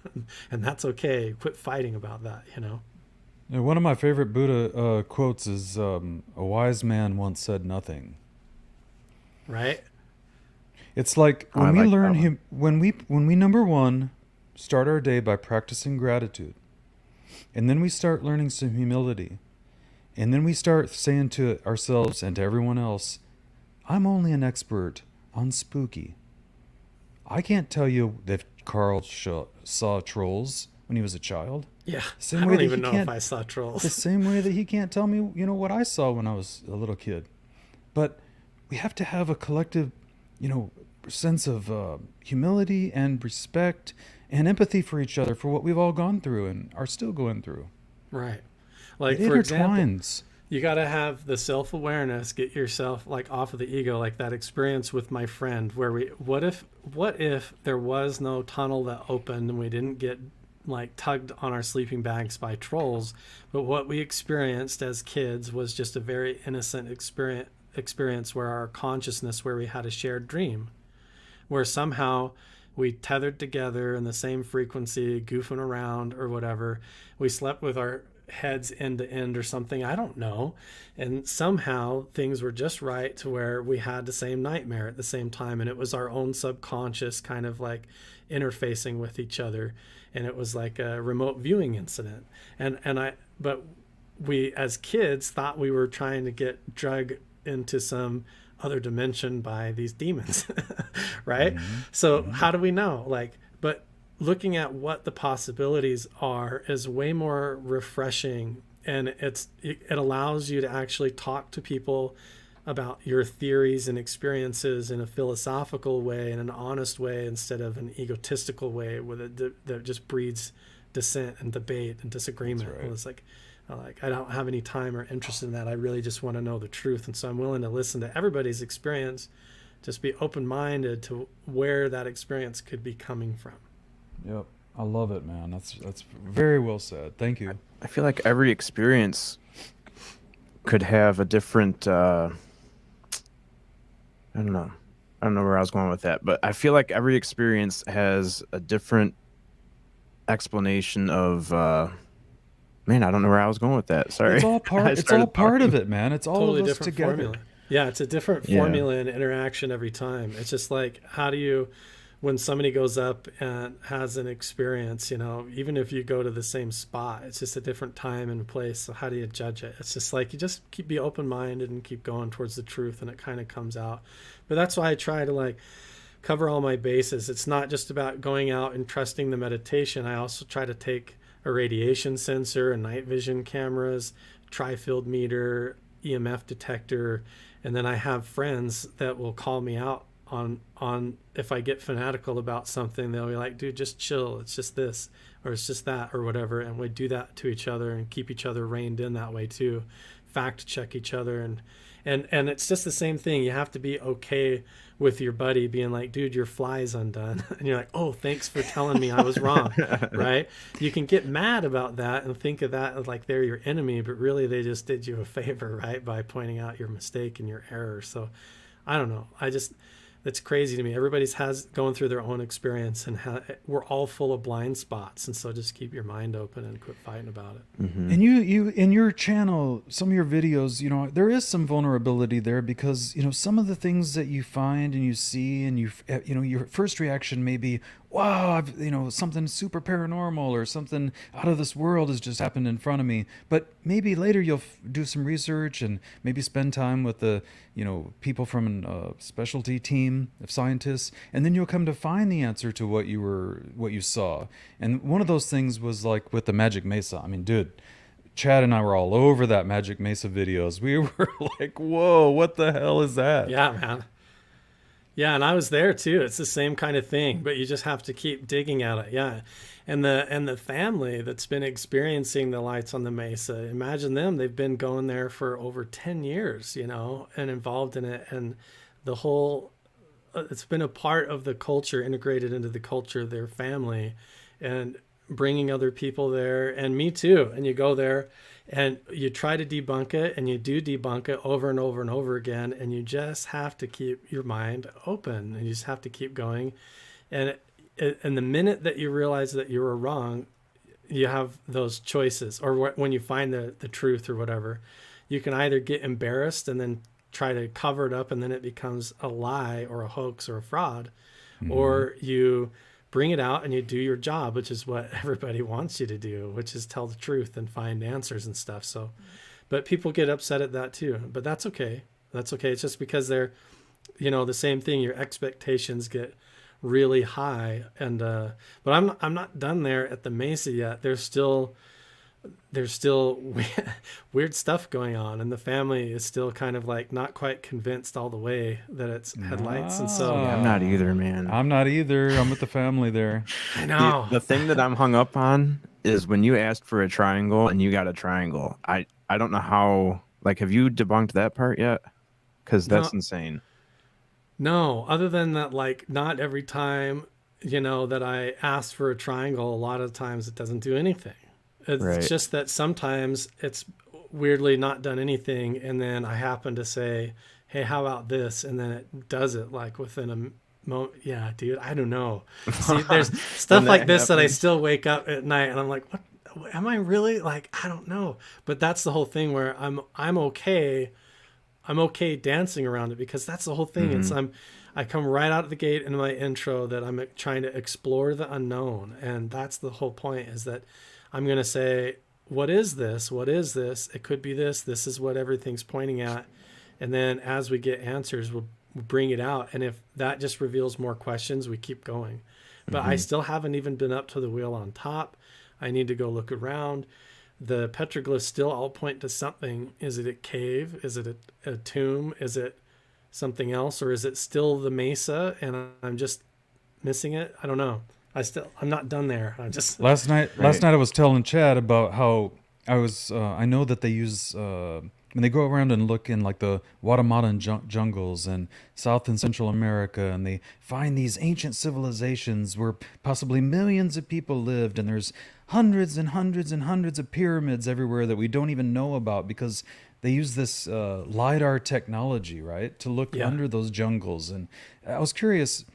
And that's okay. Quit fighting about that, you know? Yeah, one of my favorite Buddha quotes is, a wise man once said nothing. Right? It's like when we learn when we number one, start our day by practicing gratitude. And then we start learning some humility. And then we start saying to ourselves and to everyone else, I'm only an expert. on spooky. I can't tell you if Carl saw trolls when he was a child. Yeah, Same I way don't that even he know if can't- I saw trolls. The same way that he can't tell me, what I saw when I was a little kid. But we have to have a collective, sense of humility and respect and empathy for each other for what we've all gone through and are still going through. Right. Like, It for example, intertwines. you got to have the self-awareness, get yourself like off of the ego, like that experience with my friend where what if there was no tunnel that opened and we didn't get like tugged on our sleeping bags by trolls, but what we experienced as kids was just a very innocent experience where our consciousness, where we had a shared dream, where somehow we tethered together in the same frequency, goofing around or whatever. We slept with our heads end to end or something, I don't know, and somehow things were just right to where we had the same nightmare at the same time, and it was our own subconscious kind of like interfacing with each other, and it was like a remote viewing incident. But we as kids thought we were trying to get drug into some other dimension by these demons. Right? So how do we know? But looking at what the possibilities are is way more refreshing, and it allows you to actually talk to people about your theories and experiences in a philosophical way, in an honest way, instead of an egotistical way that just breeds dissent and debate and disagreement. That's right. It's like I don't have any time or interest in that. I really just want to know the truth, and so I'm willing to listen to everybody's experience, just be open-minded to where that experience could be coming from. Yep. I love it, man. That's very well said. Thank you. I feel like every experience could have a different I don't know where I was going with that, but I feel like every experience has a different explanation of man, I don't know where I was going with that. Sorry. It's all part of it, man. It's all Totally of us different together. formula. Yeah, it's a different Yeah. formula and interaction every time. It's just like, how do you, when somebody goes up and has an experience, even if you go to the same spot, it's just a different time and place. So how do you judge it? It's just like, you just be open-minded and keep going towards the truth, and it kind of comes out. But that's why I try to cover all my bases. It's not just about going out and trusting the meditation. I also try to take a radiation sensor, a night vision cameras, tri-field meter, EMF detector, and then I have friends that will call me out on if I get fanatical about something. They'll be like, dude, just chill, it's just this or it's just that or whatever, and we do that to each other and keep each other reined in that way too, fact check each other, and it's just the same thing. You have to be okay with your buddy being like, dude, your fly's undone, and you're like, oh, thanks for telling me I was wrong. Right? You can get mad about that and think of that as like they're your enemy, but really they just did you a favor, right, by pointing out your mistake and your error. So I don't know, it's crazy to me. Everybody's going through their own experience, and we're all full of blind spots, and so just keep your mind open and quit fighting about it. Mm-hmm. And you in your channel, some of your videos, there is some vulnerability there, because some of the things that you find and you see, and your first reaction may be, wow, something super paranormal or something out of this world has just happened in front of me. But maybe later you'll do some research and maybe spend time with the people from a specialty team of scientists, and then you'll come to find the answer to what you saw. And one of those things was like with the Magic Mesa. I mean, dude, Chad and I were all over that Magic Mesa videos. We were like, whoa, what the hell is that? Yeah, man. Yeah, and I was there too. It's the same kind of thing, but you just have to keep digging at it. Yeah. And the family that's been experiencing the lights on the Mesa, imagine them. They've been going there for over 10 years, and involved in it. And the whole, it's been a part of the culture, integrated into the culture of their family, and bringing other people there, and me too. And you go there and you try to debunk it, and you do debunk it over and over and over again. And you just have to keep your mind open, and you just have to keep going. And the minute that you realize that you were wrong, you have those choices, or when you find the truth or whatever, you can either get embarrassed and then try to cover it up, and then it becomes a lie or a hoax or a fraud, or you bring it out and you do your job, which is what everybody wants you to do, which is tell the truth and find answers and stuff. So, but people get upset at that too, but that's okay. That's okay. It's just because they're the same thing. Your expectations get really high, and but I'm not done there at the Mesa yet. There's still weird stuff going on, and the family is still kind of like not quite convinced all the way that it's headlights. And so Yeah, I'm not either, man. I'm not either. I'm with the family there. I know. The thing that I'm hung up on is when you asked for a triangle and you got a triangle. I don't know how. Like, have you debunked that part yet? Because that's insane. No, other than that, like, not every time, that I ask for a triangle, a lot of times it doesn't do anything. It's Right. just that sometimes it's weirdly not done anything, and then I happen to say, hey, how about this? And then it does it, like, within a moment. Yeah, dude, I don't know. See, there's stuff that like this that I happens. still wake up at night and I'm like, what? Am I really? Like, I don't know. But that's the whole thing where I'm okay. I'm okay dancing around it, because that's the whole thing. It's I come right out of the gate in my intro that I'm trying to explore the unknown, and that's the whole point, is that I'm going to say, what is this? What is this? It could be this. This is what everything's pointing at. And then as we get answers, we'll bring it out. And if that just reveals more questions, we keep going. But I still haven't even been up to the wheel on top. I need to go look around. The petroglyphs still all point to something. Is it a cave? Is it a tomb? Is it something else? Or is it still the mesa and I'm just missing it? I don't know. I'm not done there. I just Last night I was telling Chad about how I know that they use when they go around and look in like the Guatemalan jungles and South and Central America, and they find these ancient civilizations where possibly millions of people lived, and there's hundreds and hundreds and hundreds of pyramids everywhere that we don't even know about, because they use this LiDAR technology, right, to look under those jungles. And I was curious,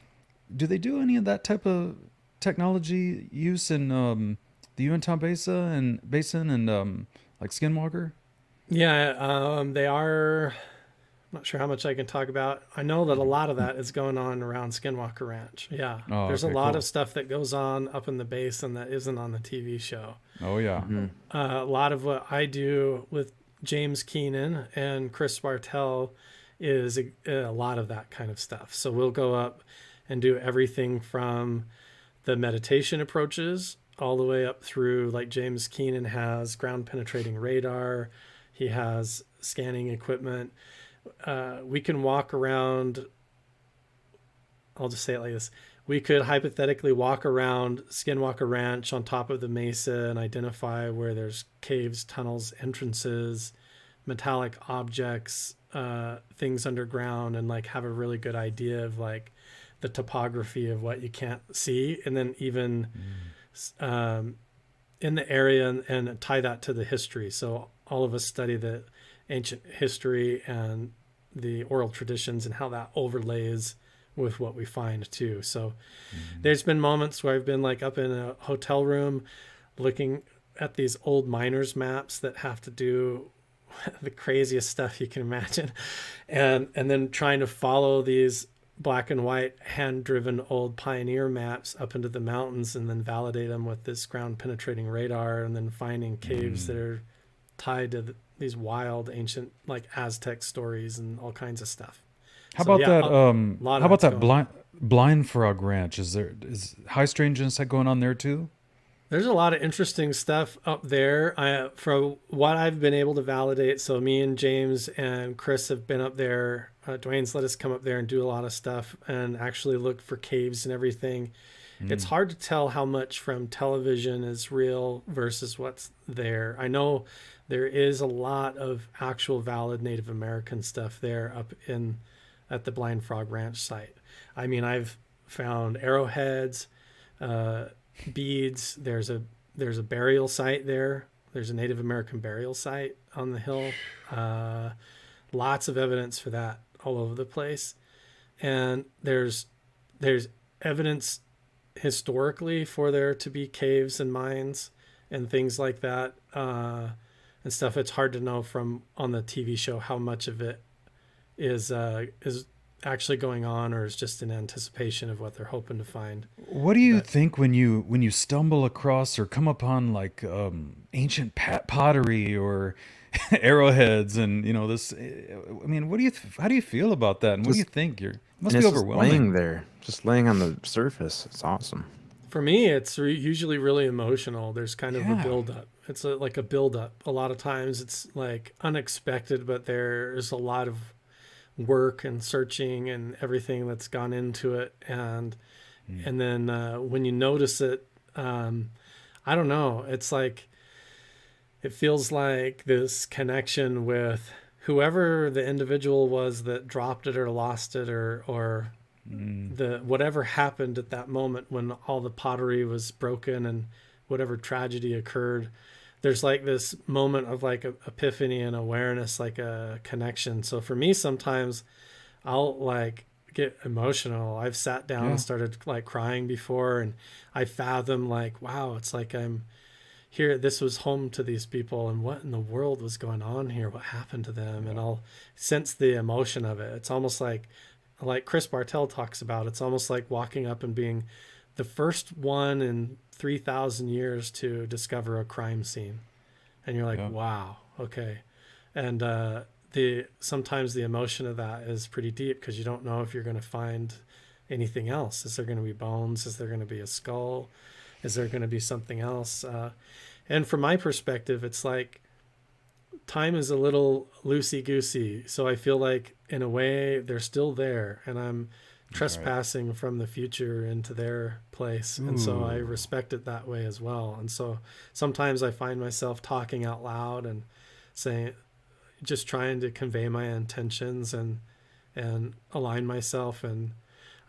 do they do any of that type of technology use in the Uinta Basin and like Skinwalker? Yeah, they are. I'm not sure how much I can talk about. I know that a lot of that is going on around Skinwalker Ranch. Yeah, Oh, there's okay, a lot cool. of stuff that goes on up in the basin that isn't on the TV show. Oh yeah. A lot of what I do with James Keenan and Chris Bartell is a lot of that kind of stuff. So we'll go up and do everything from the meditation approaches all the way up through, like, James Keenan has ground penetrating radar. He has scanning equipment. We can walk around. I'll just say it like this. We could hypothetically walk around Skinwalker Ranch on top of the mesa and identify where there's caves, tunnels, entrances, metallic objects, things underground, and like have a really good idea of like the topography of what you can't see. And then even in the area, and tie that to the history. So all of us study the ancient history and the oral traditions and how that overlays with what we find too. So there's been moments where I've been like up in a hotel room looking at these old miners maps that have to do the craziest stuff you can imagine, and then trying to follow these black and white hand driven old pioneer maps up into the mountains and then validate them with this ground penetrating radar, and then finding caves that are tied to these wild ancient like Aztec stories and all kinds of stuff. How So, about yeah, that? lot How of about that's that going blind frog ranch? Is high strangeness going on there too? There's a lot of interesting stuff up there. From what I've been able to validate, so me and James and Chris have been up there. Dwayne's let us come up there and do a lot of stuff and actually look for caves and everything. It's hard to tell how much from television is real versus what's there. I know there is a lot of actual valid Native American stuff there up at the Blind Frog Ranch site. I mean, I've found arrowheads, beads. There's a burial site there. There's a Native American burial site on the hill. Lots of evidence for that all over the place. And there's evidence historically for there to be caves and mines and things like that, and stuff. It's hard to know from on the TV show how much of it is actually going on or is just in anticipation of what they're hoping to find. What do you think when you stumble across or come upon like ancient pottery or arrowheads and this? I mean, how do you feel about that? And what do you think? It must be And it's just overwhelming. laying there, just laying on the surface. It's awesome. For me, it's usually really emotional. There's kind of a Yeah. buildup. It's like a buildup. A lot of times it's like unexpected, but there's a lot of work and searching and everything that's gone into it. And then when you notice it, I don't know. It's like it feels like this connection with whoever the individual was that dropped it or lost it or the whatever happened at that moment when all the pottery was broken and whatever tragedy occurred. There's like this moment of like a epiphany and awareness, like a connection. So for me, sometimes I'll like get emotional. I've sat down and started like crying before, and I fathom like, wow, it's like I'm here. This was home to these people, and what in the world was going on here? What happened to them? And I'll sense the emotion of it. It's almost like Chris Bartell talks about, it's almost like walking up and being the first one in 3,000 years to discover a crime scene. And you're like, wow, okay. And sometimes the emotion of that is pretty deep because you don't know if you're going to find anything else. Is there going to be bones? Is there going to be a skull? Is there going to be something else? And from my perspective, it's like time is a little loosey-goosey. So I feel like in a way they're still there, and I'm trespassing from the future into their place. And so I respect it that way as well. And so sometimes I find myself talking out loud and saying, just trying to convey my intentions and align myself. And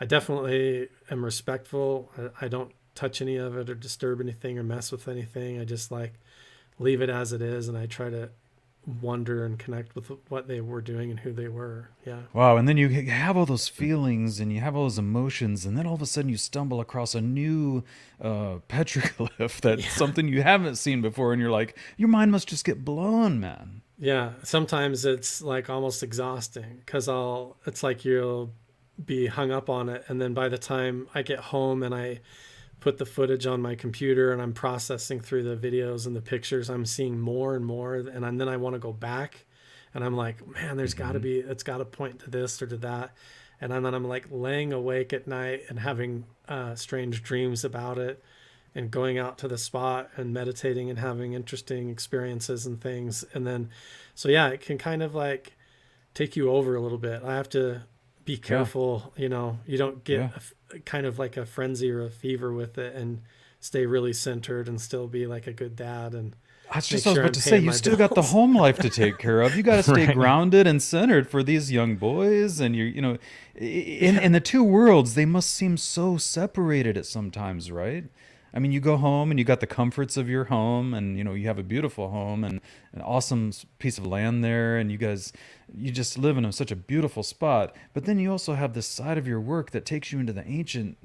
I definitely am respectful. I don't touch any of it or disturb anything or mess with anything. I just like leave it as it is. And I try to wonder and connect with what they were doing and who they were. Yeah. Wow. And then you have all those feelings and you have all those emotions, and then all of a sudden you stumble across a new petroglyph that's something you haven't seen before, and you're like, your mind must just get blown, man. Yeah. Sometimes it's like almost exhausting because it's like you'll be hung up on it. And then by the time I get home and I put the footage on my computer and I'm processing through the videos and the pictures, I'm seeing more and more. And then I want to go back and I'm like, man, there's got to be, it's got to point to this or to that. And then I'm like laying awake at night and having strange dreams about it and going out to the spot and meditating and having interesting experiences and things. And then, so yeah, it can kind of like take you over a little bit. I have to be careful, you don't get kind of like a frenzy or a fever with it, and stay really centered and still be like a good dad. And that's just what I was about to say. You still got the home life to take care of. You got to stay grounded and centered for these young boys. And in the two worlds, they must seem so separated at sometimes, right? I mean, you go home and you got the comforts of your home, and you have a beautiful home and an awesome piece of land there, and you just live in such a beautiful spot. But then you also have this side of your work that takes you into the ancient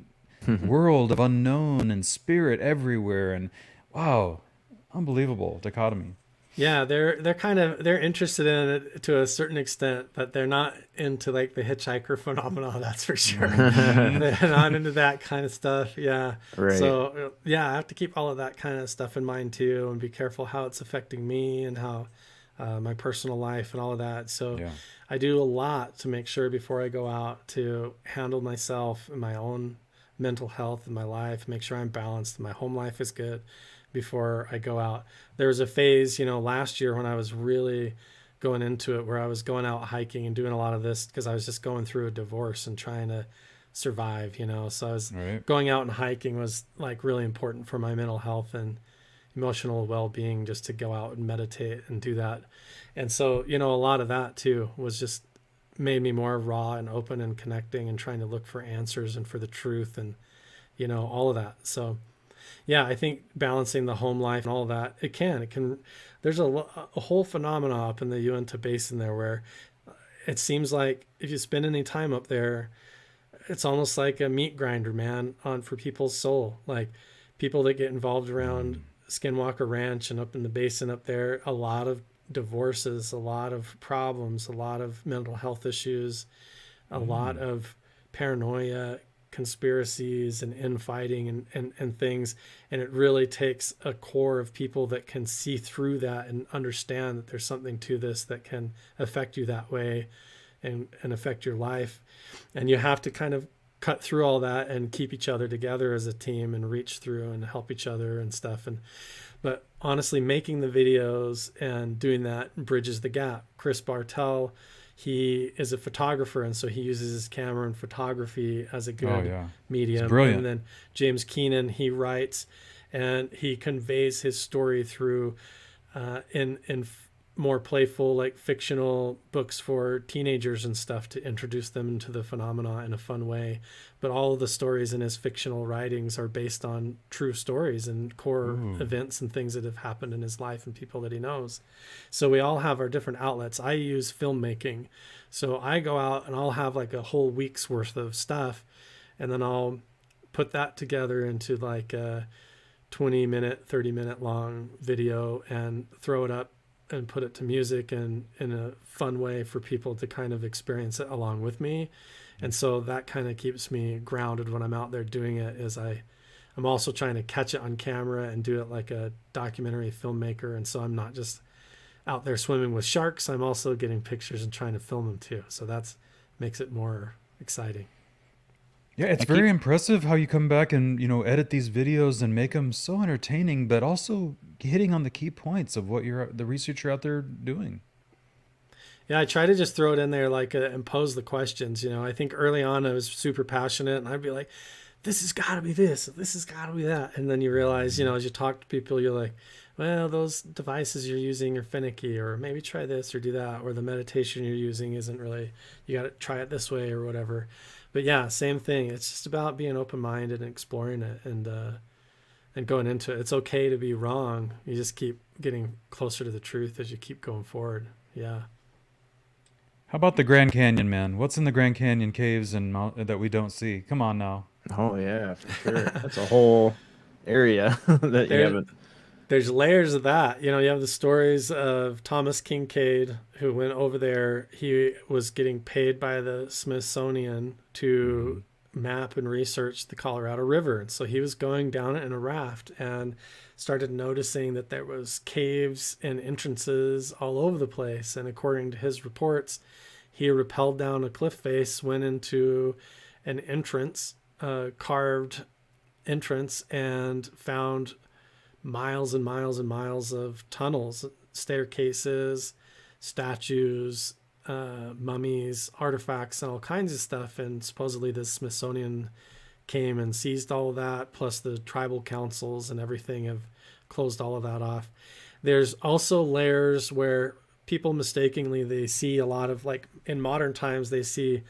world of unknown and spirit everywhere, and wow, unbelievable dichotomy. Yeah, they're interested in it to a certain extent, but they're not into like the hitchhiker phenomenon, that's for sure. They're not into that kind of stuff. Yeah. Right. So yeah, I have to keep all of that kind of stuff in mind too, and be careful how it's affecting me and how my personal life and all of that. So I do a lot to make sure before I go out to handle myself and my own mental health in my life, make sure I'm balanced and my home life is good before I go out. There was a phase, last year when I was really going into it, where I was going out hiking and doing a lot of this because I was just going through a divorce and trying to survive, so I was going out and hiking was like really important for my mental health and emotional well-being, just to go out and meditate and do that. And so, a lot of that too was just made me more raw and open and connecting and trying to look for answers and for the truth and, all of that. So yeah, I think balancing the home life and all that, it can, there's a whole phenomena up in the Uinta Basin there where it seems like if you spend any time up there, it's almost like a meat grinder, man, for people's soul. Like people that get involved around Skinwalker Ranch and up in the basin up there, a lot of divorces, a lot of problems, a lot of mental health issues, a lot of paranoia, conspiracies, and infighting and things. And it really takes a core of people that can see through that and understand that there's something to this that can affect you that way and affect your life. And you have to kind of cut through all that and keep each other together as a team and reach through and help each other and stuff. But honestly, making the videos and doing that bridges the gap. Chris Bartel, he is a photographer, and so he uses his camera and photography as a good medium. It's brilliant. And then James Keenan, he writes and he conveys his story through in more playful, like fictional books for teenagers and stuff to introduce them into the phenomena in a fun way. But all of the stories in his fictional writings are based on true stories and core events and things that have happened in his life and people that he knows. So we all have our different outlets. I use filmmaking. So I go out and I'll have like a whole week's worth of stuff, and then I'll put that together into like a 20-minute, 30-minute long video and throw it up and put it to music and in a fun way for people to kind of experience it along with me. And so that kind of keeps me grounded when I'm out there doing it, is I'm also trying to catch it on camera and do it like a documentary filmmaker. And so I'm not just out there swimming with sharks. I'm also getting pictures and trying to film them too. So that's makes it more exciting. Yeah, it's very impressive how you come back and, edit these videos and make them so entertaining, but also hitting on the key points of what the research you're out there doing. Yeah, I try to just throw it in there like and pose the questions. I think early on I was super passionate and I'd be like, this has got to be this has got to be that. And then you realize, as you talk to people, you're like, well, those devices you're using are finicky, or maybe try this or do that, or the meditation you're using isn't really, you got to try it this way or whatever. But yeah, same thing. It's just about being open-minded and exploring it and going into it. It's okay to be wrong. You just keep getting closer to the truth as you keep going forward. Yeah. How about the Grand Canyon, man? What's in the Grand Canyon caves and that we don't see? Come on now. Oh yeah, for sure. That's a whole area that you haven't. There's layers of that. You have the stories of Thomas Kincaid, who went over there. He was getting paid by the Smithsonian to map and research the Colorado River. And so he was going down it in a raft and started noticing that there was caves and entrances all over the place. And according to his reports, he rappelled down a cliff face, went into an entrance, carved entrance, and found miles and miles and miles of tunnels, staircases, statues, mummies, artifacts, and all kinds of stuff. And supposedly the Smithsonian came and seized all of that, plus the tribal councils and everything have closed all of that off. There's also layers where people mistakenly, they see a lot of, like in modern times, they see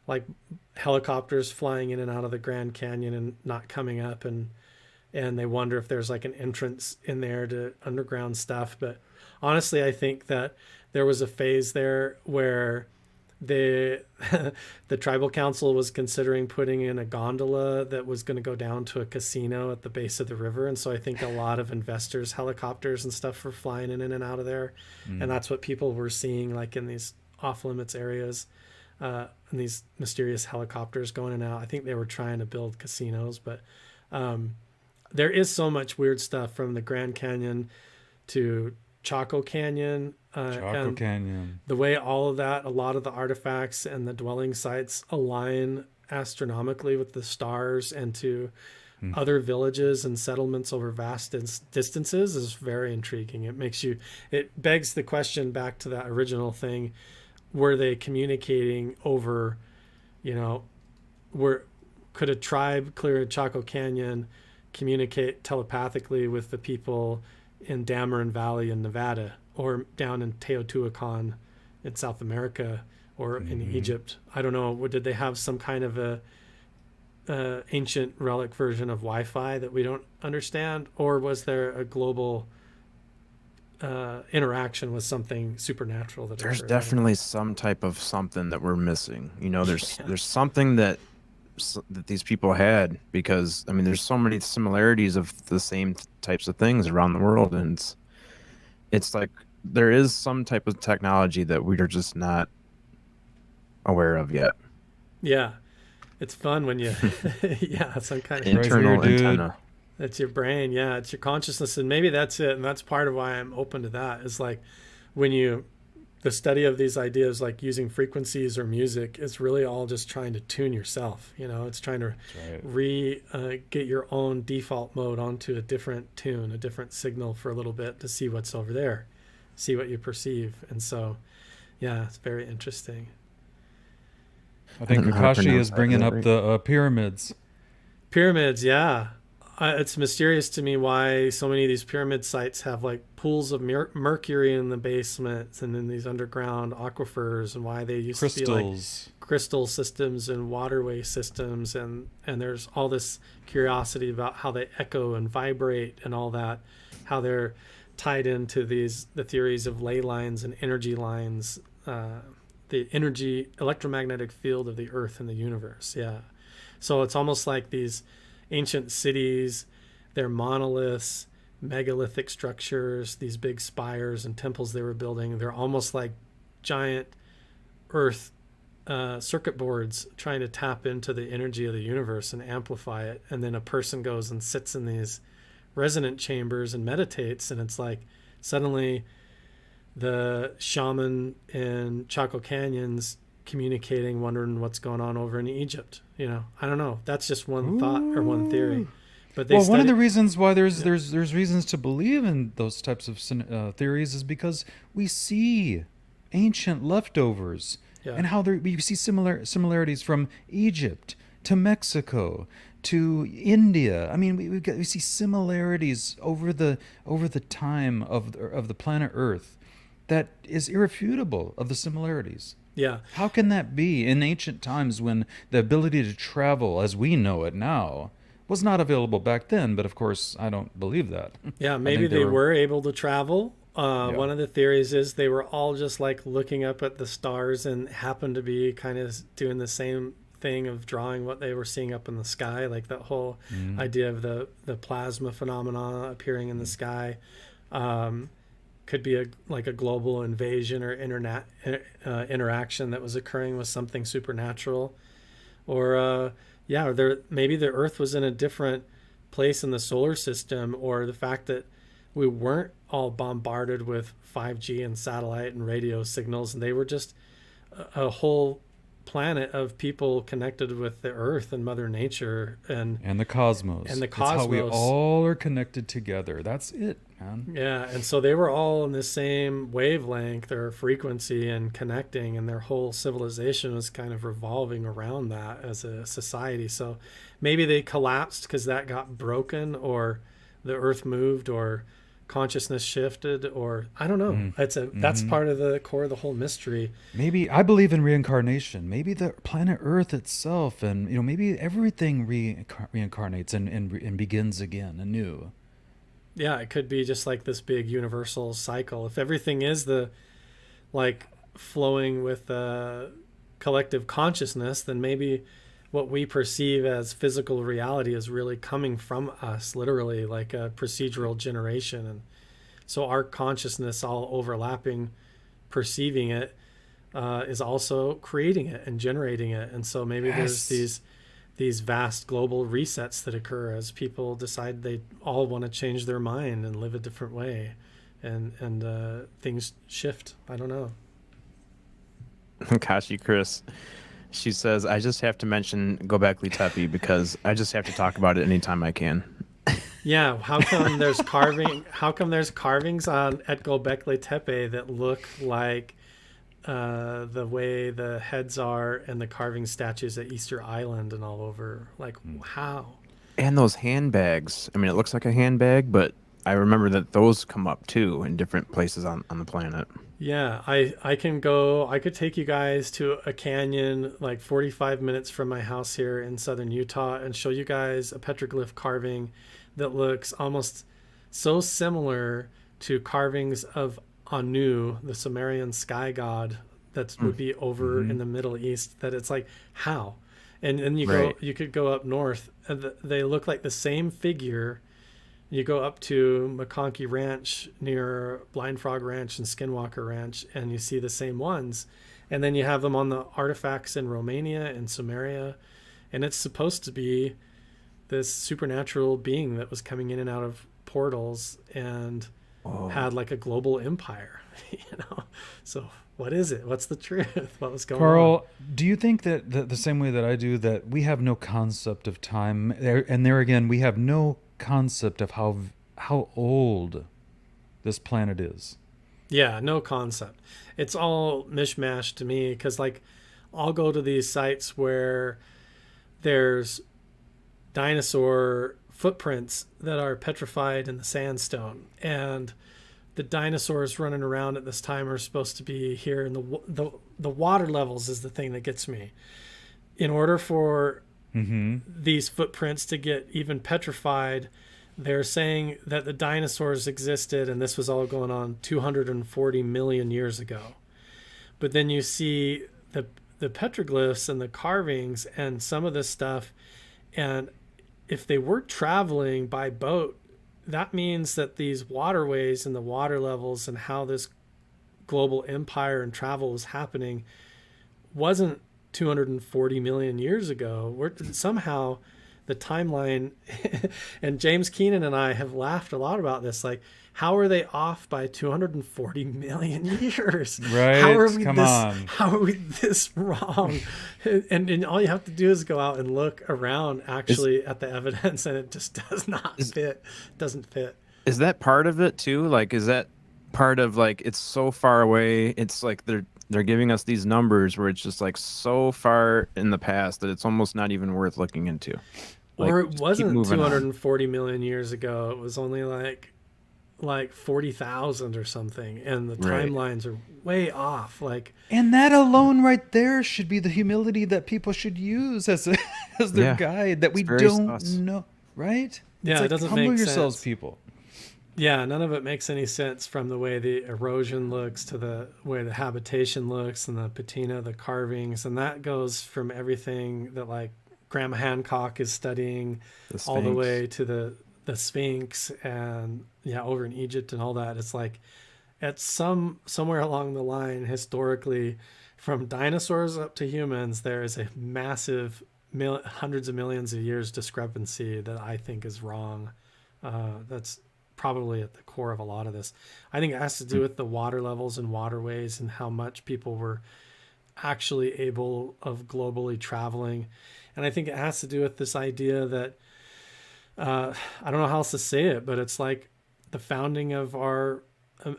like helicopters flying in and out of the Grand Canyon and not coming up, and they wonder if there's like an entrance in there to underground stuff. But honestly, I think that there was a phase there where the tribal council was considering putting in a gondola that was going to go down to a casino at the base of the river. And so I think a lot of investors, helicopters and stuff were flying in and out of there. And that's what people were seeing, like in these off limits areas, and these mysterious helicopters going in and out. I think they were trying to build casinos, but there is so much weird stuff from the Grand Canyon to Chaco Canyon. Canyon. The way all of that, a lot of the artifacts and the dwelling sites align astronomically with the stars and to other villages and settlements over vast distances is very intriguing. It begs the question back to that original thing. Were they communicating over, could a tribe clear Chaco Canyon communicate telepathically with the people in Dameron Valley in Nevada, or down in Teotihuacan in South America, or in Egypt? I don't know. Did they have some kind of a ancient relic version of Wi-Fi that we don't understand, or was there a global interaction with something supernatural that There's occurred? definitely some type of something that we're missing. There's something that these people had, because there's so many similarities of the same types of things around the world, and it's like there is some type of technology that we are just not aware of yet. Yeah. It's fun when you, yeah, some kind of Internal here, dude. antenna. That's your brain. Yeah, it's your consciousness. And maybe that's it. And that's part of why I'm open to that is like when you, the study of these ideas, like using frequencies or music, is really all just trying to tune yourself. You know, it's trying to get your own default mode onto a different tune, a different signal for a little bit to see what's over there, see what you perceive. And so, yeah, it's very interesting. I think I don't know how to Kakashi pronounce is that, bringing is that up right? the pyramids. Pyramids, yeah. It's mysterious to me why so many of these pyramid sites have like pools of mercury in the basements and in these underground aquifers, and why they used to be like crystal systems and waterway systems, and there's all this curiosity about how they echo and vibrate and all that, how they're tied into the theories of ley lines and energy lines, the energy electromagnetic field of the earth and the universe. Yeah. So it's almost like these ancient cities, they're monoliths, megalithic structures, these big spires and temples they were building. They're almost like giant earth circuit boards trying to tap into the energy of the universe and amplify it. And then a person goes and sits in these resonant chambers and meditates, and it's like suddenly the shaman in Chaco Canyon's communicating, wondering what's going on over in Egypt. You know, I don't know. That's just one thought or one theory. But they One of the reasons why there's reasons to believe in those types of theories is because we see ancient leftovers and how we see similarities from Egypt to Mexico to India. I mean, we see similarities over the time of the planet Earth that is irrefutable of the similarities. Yeah. How can that be in ancient times when the ability to travel as we know it now was not available back then? But of course, I don't believe that. Yeah, maybe they were able to travel. One of the theories is they were all just like looking up at the stars and happened to be kind of doing the same thing of drawing what they were seeing up in the sky, like that whole idea of the plasma phenomena appearing in the sky. Could be like a global invasion or interaction that was occurring with something supernatural, or maybe the Earth was in a different place in the solar system, or the fact that we weren't all bombarded with 5G and satellite and radio signals, and they were just a whole planet of people connected with the Earth and Mother Nature and the cosmos. That's how we all are connected together. That's it, man. Yeah, and so they were all in the same wavelength or frequency and connecting, and their whole civilization was kind of revolving around that as a society. So maybe they collapsed because that got broken, or the Earth moved, or consciousness shifted, or I don't know. That's part of the core of the whole mystery. Maybe I believe in reincarnation. Maybe the planet Earth itself, and maybe everything reincarnates and begins again anew. Yeah, it could be just like this big universal cycle. If everything is flowing with collective consciousness, then maybe what we perceive as physical reality is really coming from us, literally, like a procedural generation. And so our consciousness, all overlapping, perceiving it, is also creating it and generating it. And so maybe there's these vast global resets that occur as people decide they all want to change their mind and live a different way, and things shift. I don't know. Kashi Chris, she says, I just have to mention Göbekli Tepe because I just have to talk about it anytime I can. Yeah, how come there's carvings at Göbekli Tepe that look like the way the heads are and the carving statues at Easter Island and all over? Like, how? And those handbags. I mean, it looks like a handbag, but I remember that those come up too in different places on the planet. Yeah, I could take you guys to a canyon like 45 minutes from my house here in southern Utah and show you guys a petroglyph carving that looks almost so similar to carvings of Anu, the Sumerian sky god that would be over in the Middle East, that it's like, how? And then you could go up north and they look like the same figure. You go up to McConkey Ranch near Blind Frog Ranch and Skinwalker Ranch, and you see the same ones. And then you have them on the artifacts in Romania and Sumeria. And it's supposed to be this supernatural being that was coming in and out of portals and had like a global empire, So what is it? What's the truth? What was going on? Carl, do you think that the same way that I do, that we have no concept of time, and there again, we have no concept of how old this planet is? Yeah, no concept. It's all mishmash to me, because like I'll go to these sites where there's dinosaur footprints that are petrified in the sandstone, and the dinosaurs running around at this time are supposed to be here, and the water levels is the thing that gets me. In order for these footprints to get even petrified, they're saying that the dinosaurs existed, and this was all going on 240 million years ago. But then you see the petroglyphs and the carvings and some of this stuff, and if they were traveling by boat, that means that these waterways and the water levels and how this global empire and travel was happening wasn't 240 million years ago. Somehow the timeline, and James Keenan and I have laughed a lot about this, like, how are they off by 240 million years? Right. How are we How are we this wrong? And all you have to do is go out and look around actually at the evidence, and it just does not fit. Doesn't fit. Is that part of it too? Like, is that part of, like, it's so far away? It's like they're giving us these numbers where it's just like so far in the past that it's almost not even worth looking into. Like, Or it wasn't moving on. 240 million years ago. It was only like 40,000 or something, and the Right. timelines are way off. Like, And that alone right there should be the humility that people should use as their Yeah. guide, that we It's very don't sus. know, right? Yeah, It's it like, doesn't humble make yourselves, sense. people. yeah, none of it makes any sense, from the way the erosion looks to the way the habitation looks and the patina, the carvings, and that goes from everything that like Graham Hancock is studying The all the Sphinx. way to the Sphinx, and over in Egypt and all that. It's like at somewhere along the line historically, from dinosaurs up to humans, there is a massive hundreds of millions of years discrepancy that I think is wrong. That's probably at the core of a lot of this. I think it has to do with the water levels and waterways and how much people were actually able of globally traveling. And I think it has to do with this idea that I don't know how else to say it, but it's like the founding of our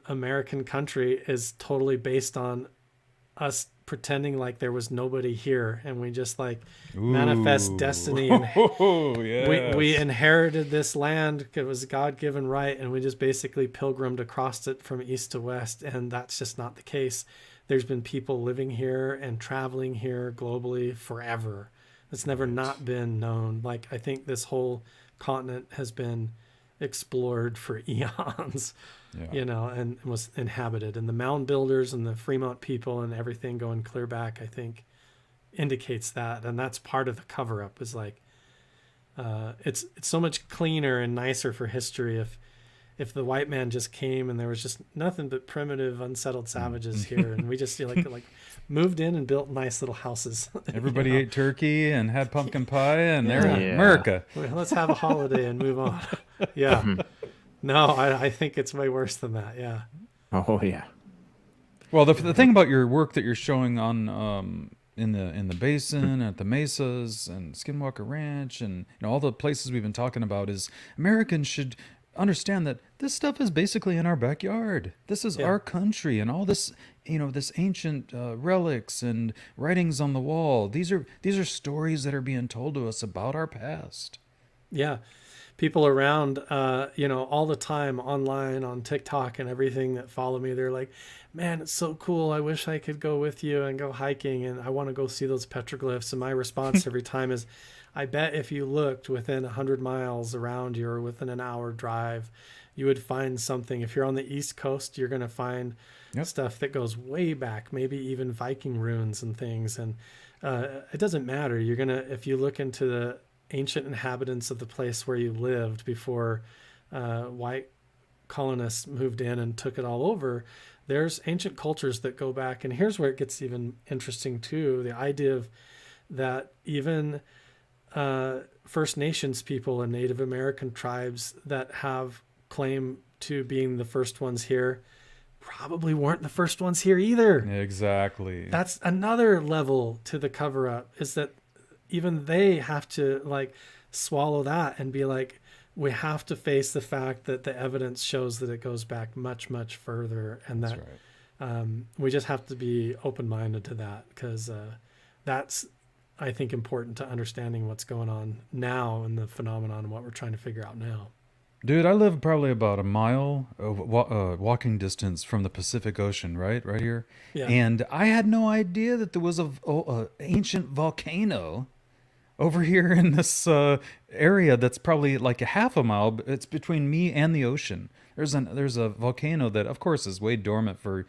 American country is totally based on us pretending like there was nobody here, and we just like manifest destiny, and Oh, yeah. we inherited this land. It was a God-given right, and we just basically pilgrimed across it from east to west, and that's just not the case. There's been people living here and traveling here globally forever. It's never not been known. Like, I think this whole continent has been explored for eons, and was inhabited. And the mound builders and the Fremont people and everything going clear back, I think, indicates that. And that's part of the cover-up, is like, it's so much cleaner and nicer for history if the white man just came and there was just nothing but primitive, unsettled savages here, and we just like moved in and built nice little houses. Everybody ate turkey and had pumpkin pie, and they're in Yeah. America. Well, let's have a holiday and move on. Yeah. No, I think it's way worse than that. Yeah. Oh yeah. Well, the thing about your work that you're showing on in the basin, at the mesas, and Skinwalker Ranch, and all the places we've been talking about, is Americans should understand that this stuff is basically in our backyard. This is our country, and all this, this ancient relics and writings on the wall. These are stories that are being told to us about our past. Yeah. People around, all the time online on TikTok and everything that follow me, they're like, man, it's so cool. I wish I could go with you and go hiking, and I want to go see those petroglyphs. And my response every time is, I bet if you looked within 100 miles around you or within an hour drive, you would find something. If you're on the East Coast, you're going to find stuff that goes way back, maybe even Viking ruins and things. And it doesn't matter. You're going to, if you look into the ancient inhabitants of the place where you lived before white colonists moved in and took it all over, there's ancient cultures that go back. And here's where it gets even interesting too. The idea of that even First Nations people and Native American tribes that have claim to being the first ones here probably weren't the first ones here either. Exactly. That's another level to the cover up, is that even they have to like swallow that and be like, we have to face the fact that the evidence shows that it goes back much, much further. And that we just have to be open-minded to that, because that's, I think, important to understanding what's going on now and the phenomenon and what we're trying to figure out now. Dude, I live probably about a mile of walking distance from the Pacific Ocean, right here. Yeah. And I had no idea that there was a ancient volcano over here in this area that's probably like a half a mile. But it's between me and the ocean. There's a volcano that, of course, is way dormant for,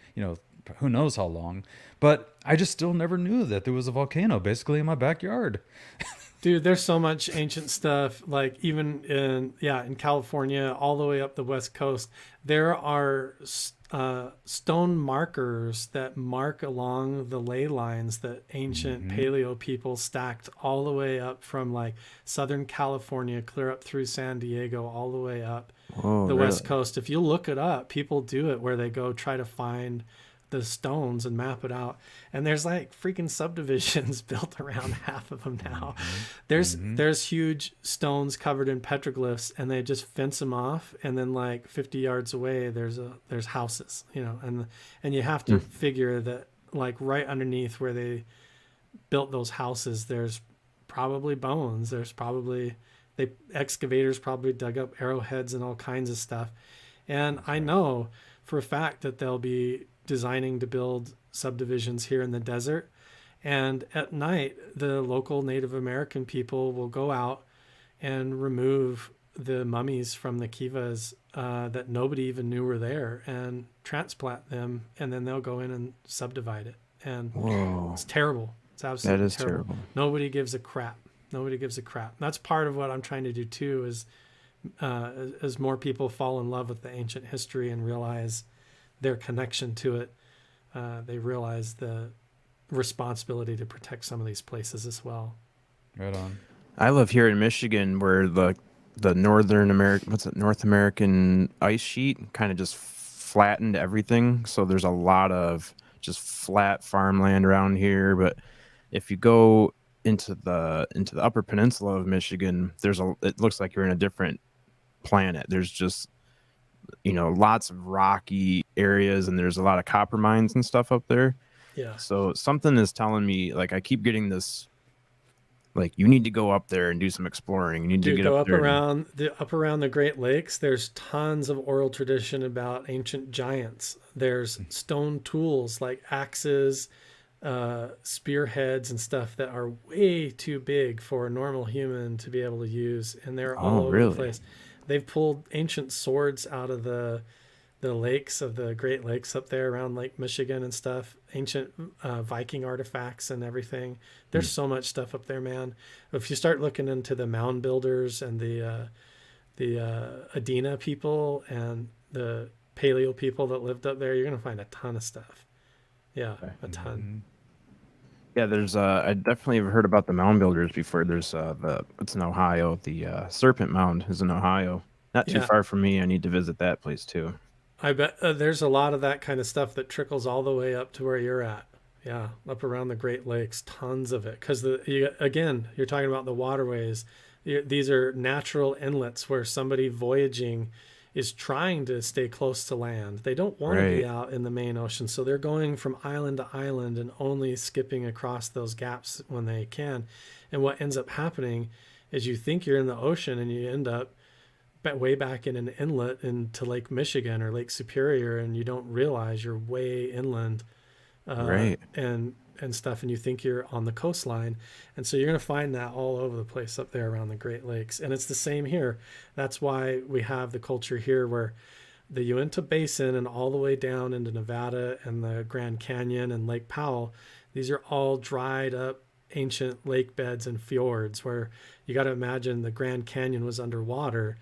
who knows how long. But I just still never knew that there was a volcano basically in my backyard. Dude, there's so much ancient stuff, like even in California, all the way up the West Coast. There are stone markers that mark along the ley lines that ancient paleo people stacked all the way up from like Southern California, clear up through San Diego, all the way up the West Coast. If you look it up, people do it where they go try to find the stones and map it out, and there's like freaking subdivisions built around half of them now. There's huge stones covered in petroglyphs, and they just fence them off, and then like 50 yards away there's houses, and you have to figure that like right underneath where they built those houses there's probably bones, there's probably excavators probably dug up arrowheads and all kinds of stuff. And I know for a fact that they'll be designing to build subdivisions here in the desert, and at night the local Native American people will go out and remove the mummies from the kivas that nobody even knew were there, and transplant them, and then they'll go in and subdivide it. And it's terrible. It's absolutely terrible. Nobody gives a crap. That's part of what I'm trying to do too, is as more people fall in love with the ancient history and realize their connection to it, they realize the responsibility to protect some of these places as well. Right on. I live here in Michigan, where the North American ice sheet kind of just flattened everything. So there's a lot of just flat farmland around here. But if you go into the upper peninsula of Michigan, it looks like you're in a different planet. There's just lots of rocky areas, and there's a lot of copper mines and stuff up there. Yeah. So something is telling me, like, I keep getting this, like, you need to go up there and do some exploring. You need to get up there. Up around the Great Lakes. There's tons of oral tradition about ancient giants. There's stone tools like axes, spearheads, and stuff that are way too big for a normal human to be able to use, and they're all over the place. They've pulled ancient swords out of the lakes of the Great Lakes up there around Lake Michigan and stuff, ancient Viking artifacts and everything. There's so much stuff up there, man. If you start looking into the mound builders and the Adena people and the paleo people that lived up there, you're going to find a ton of stuff. Yeah, a ton. Yeah, there's I definitely have heard about the mound builders before. There's it's in Ohio. The Serpent Mound is in Ohio. Not too far from me. I need to visit that place too. I bet there's a lot of that kind of stuff that trickles all the way up to where you're at. Yeah, up around the Great Lakes, tons of it. Because again, you're talking about the waterways. These are natural inlets where somebody voyaging is trying to stay close to land. They don't want to be out in the main ocean, so they're going from island to island and only skipping across those gaps when they can. And what ends up happening is you think you're in the ocean and you end up way back in an inlet into Lake Michigan or Lake Superior, and you don't realize you're way inland and stuff, and you think you're on the coastline. And so you're going to find that all over the place up there around the Great Lakes. And it's the same here. That's why we have the culture here where the Uinta Basin and all the way down into Nevada and the Grand Canyon and Lake Powell, these are all dried up ancient lake beds and fjords where you got to imagine the Grand Canyon was underwater.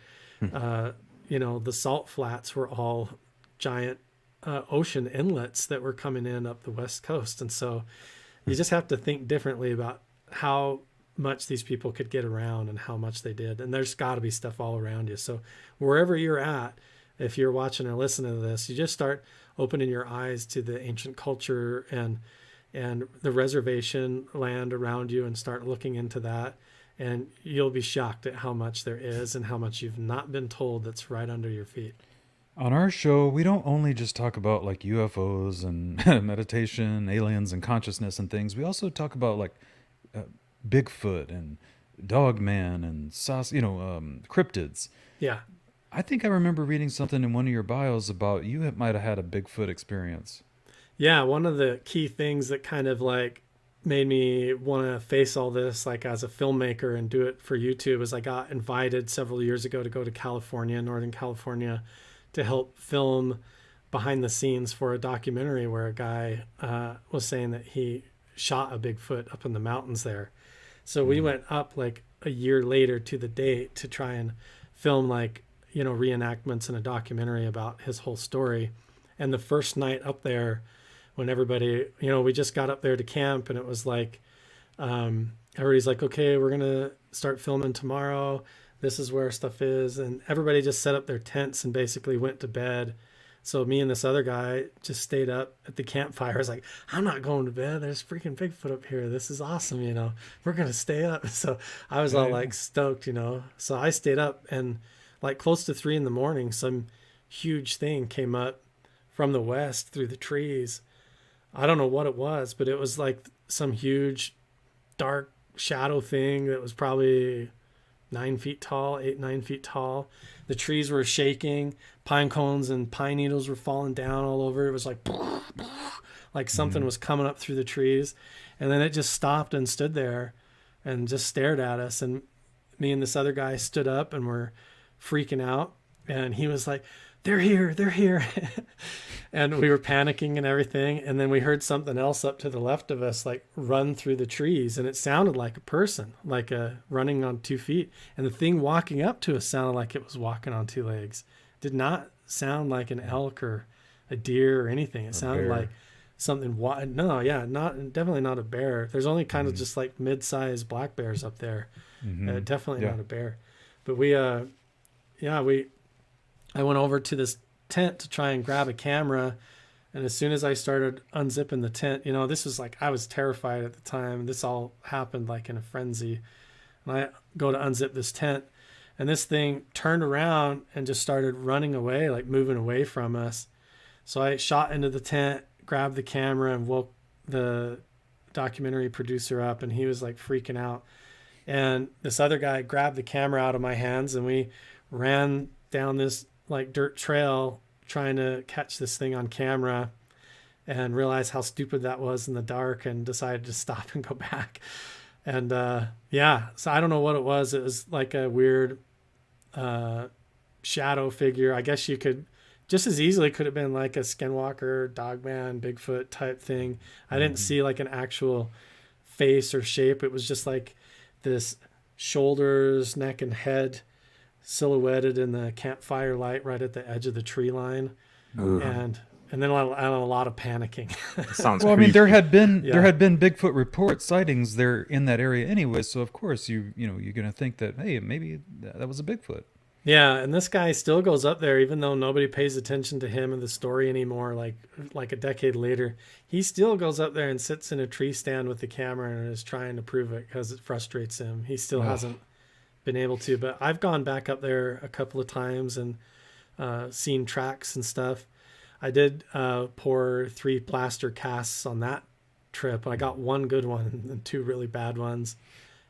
the salt flats were all giant ocean inlets that were coming in up the west coast. And so you just have to think differently about how much these people could get around and how much they did. And there's got to be stuff all around you. So wherever you're at, if you're watching or listening to this, you just start opening your eyes to the ancient culture and the reservation land around you, and start looking into that. And you'll be shocked at how much there is and how much you've not been told that's right under your feet. On our show, we don't only just talk about like UFOs and meditation, aliens and consciousness and things. We also talk about like Bigfoot and Dogman and cryptids. Yeah. I think I remember reading something in one of your bios about you might have had a Bigfoot experience. Yeah, one of the key things that kind of like made me want to face all this like as a filmmaker and do it for YouTube is I got invited several years ago to go to California, Northern California, to help film behind the scenes for a documentary where a guy was saying that he shot a Bigfoot up in the mountains there. So we went up like a year later to the date to try and film like, reenactments in a documentary about his whole story. And the first night up there, when everybody, we just got up there to camp, and it was like, everybody's like, okay, we're going to start filming tomorrow. This is where stuff is. And everybody just set up their tents and basically went to bed. So me and this other guy just stayed up at the campfire. I was like, I'm not going to bed. There's freaking Bigfoot up here. This is awesome. We're going to stay up. So I was all like stoked, So I stayed up, and like close to 3 a.m, some huge thing came up from the west through the trees. I don't know what it was, but it was like some huge dark shadow thing that was probably 9 feet tall, 9 feet tall. The trees were shaking, pine cones and pine needles were falling down all over. It was like something was coming up through the trees. And then it just stopped and stood there and just stared at us. And me and this other guy stood up and were freaking out. And he was like, they're here. And we were panicking and everything. And then we heard something else up to the left of us, like run through the trees. And it sounded like a person, like running on 2 feet. And the thing walking up to us sounded like it was walking on 2 legs. Did not sound like an elk or a deer or anything. It sounded like something. Definitely not a bear. There's only kind of just like mid-sized black bears up there. Definitely not a bear. But I went over to this tent to try and grab a camera. And as soon as I started unzipping the tent, this was like, I was terrified at the time. This all happened like in a frenzy. And I go to unzip this tent, and this thing turned around and just started running away, like moving away from us. So I shot into the tent, grabbed the camera, and woke the documentary producer up, and he was like freaking out. And this other guy grabbed the camera out of my hands, and we ran down this like dirt trail trying to catch this thing on camera, and realized how stupid that was in the dark, and decided to stop and go back. And so I don't know what it was. It was like a weird shadow figure. I guess you could just as easily could have been like a skinwalker, dogman, Bigfoot type thing. I didn't see like an actual face or shape. It was just like this shoulders, neck, and head silhouetted in the campfire light right at the edge of the tree line. And then a lot of panicking. Sounds well, I mean, there had been Bigfoot report sightings there in that area anyway, so of course you're going to think that, hey, maybe that was a Bigfoot. Yeah, and this guy still goes up there, even though nobody pays attention to him and the story anymore. Like a decade later, he still goes up there and sits in a tree stand with the camera and is trying to prove it because it frustrates him. He still hasn't been able to. But I've gone back up there a couple of times and seen tracks and stuff. I did pour 3 plaster casts on that trip. I got 1 good one and 2 really bad ones,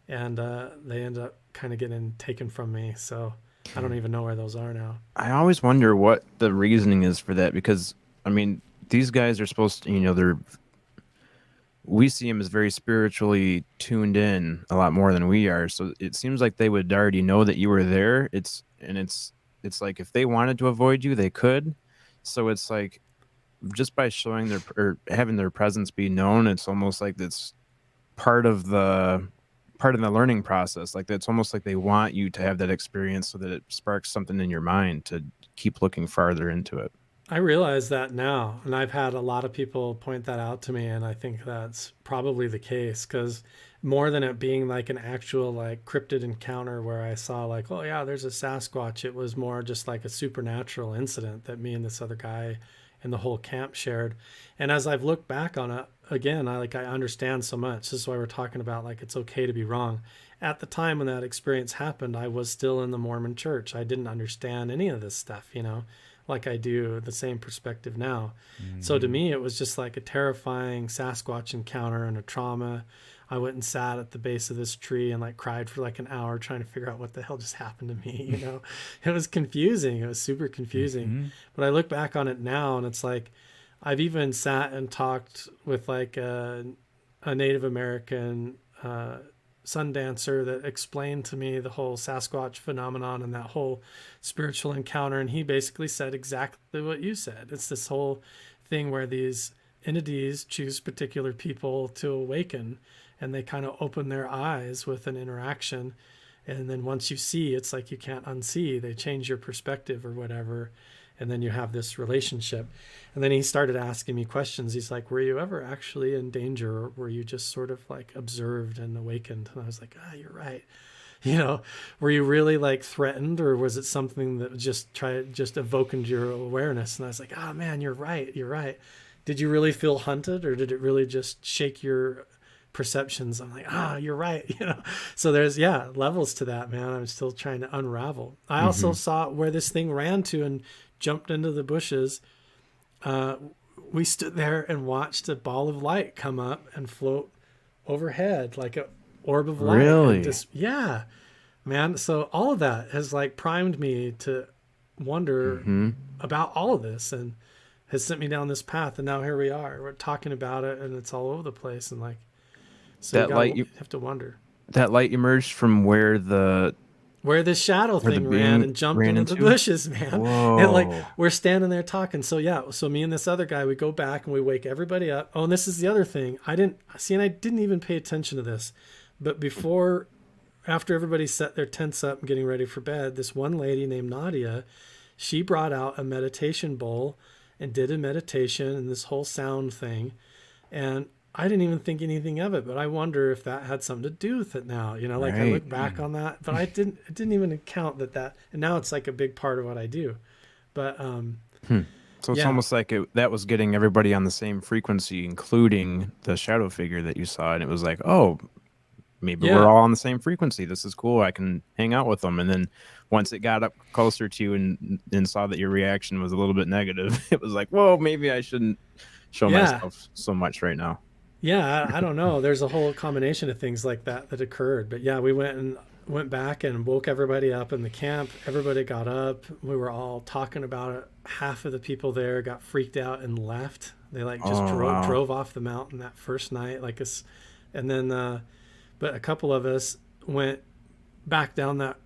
and they ended up kind of getting taken from me. So I don't even know where those are now. I always wonder what the reasoning is for that, because I mean, these guys are supposed to, we see them as very spiritually tuned in a lot more than we are. So it seems like they would already know that you were there. It's like if they wanted to avoid you, they could. So it's like just by showing or having their presence be known, it's almost like that's part of the part of the learning process. Like it's almost like they want you to have that experience so that it sparks something in your mind to keep looking farther into it. I realize that now, and I've had a lot of people point that out to me, and I think that's probably the case, because more than it being like an actual like cryptid encounter where I saw like, oh yeah, there's a Sasquatch, it was more just like a supernatural incident that me and this other guy and the whole camp shared. And as I've looked back on it again, I understand so much. This is why we're talking about like it's okay to be wrong. At the time when that experience happened, I was still in the Mormon church. I didn't understand any of this stuff, you know, like I do the same perspective now. So to me, it was just like a terrifying Sasquatch encounter and a trauma. I went and sat at the base of this tree and like cried for like an hour trying to figure out what the hell just happened to me. You know, it was confusing. It was super confusing. But I look back on it now and it's like, I've even sat and talked with like a Native American sundancer that explained to me the whole Sasquatch phenomenon and that whole spiritual encounter. And he basically said exactly what you said. It's this whole thing where these entities choose particular people to awaken, and they kind of open their eyes with an interaction. And then once you see, it's like you can't unsee. They change your perspective or whatever. And then you have this relationship. And then he started asking me questions. He's like, were you ever actually in danger, or were you just sort of like observed and awakened? And I was like, you're right. You know, were you really like threatened, or was it something that just evoked your awareness? And I was like, man, you're right. You're right. Did you really feel hunted, or did it really just shake your perceptions? I'm like, you're right. You know, so there's levels to that, man. I'm still trying to unravel. I also saw where this thing ran to and jumped into the bushes. We stood there and watched a ball of light come up and float overhead like an orb of light. Really? Yeah, man. So all of that has like primed me to wonder about all of this, and has sent me down this path. And now here we are. We're talking about it, and it's all over the place. And like, so That light, you have to wonder. That light emerged from where this shadow thing ran and jumped into the bushes, man. Whoa. And like, we're standing there talking. So so me and this other guy, we go back and we wake everybody up. Oh, and this is the other thing. I didn't even pay attention to this, but after everybody set their tents up and getting ready for bed, this one lady named Nadia, she brought out a meditation bowl and did a meditation and this whole sound thing. And I didn't even think anything of it, but I wonder if that had something to do with it now, you know, like I look back on that, but it didn't even count that, and now it's like a big part of what I do. But, So it's almost like that was getting everybody on the same frequency, including the shadow figure that you saw. And it was like, oh, maybe we're all on the same frequency. This is cool. I can hang out with them. And then once it got up closer to you and saw that your reaction was a little bit negative, it was like, whoa, maybe I shouldn't show myself so much right now. Yeah, I don't know. There's a whole combination of things like that occurred. But yeah, we went back and woke everybody up in the camp. Everybody got up. We were all talking about it. Half of the people there got freaked out and left. They like just drove off the mountain that first night. And then, but a couple of us went back down that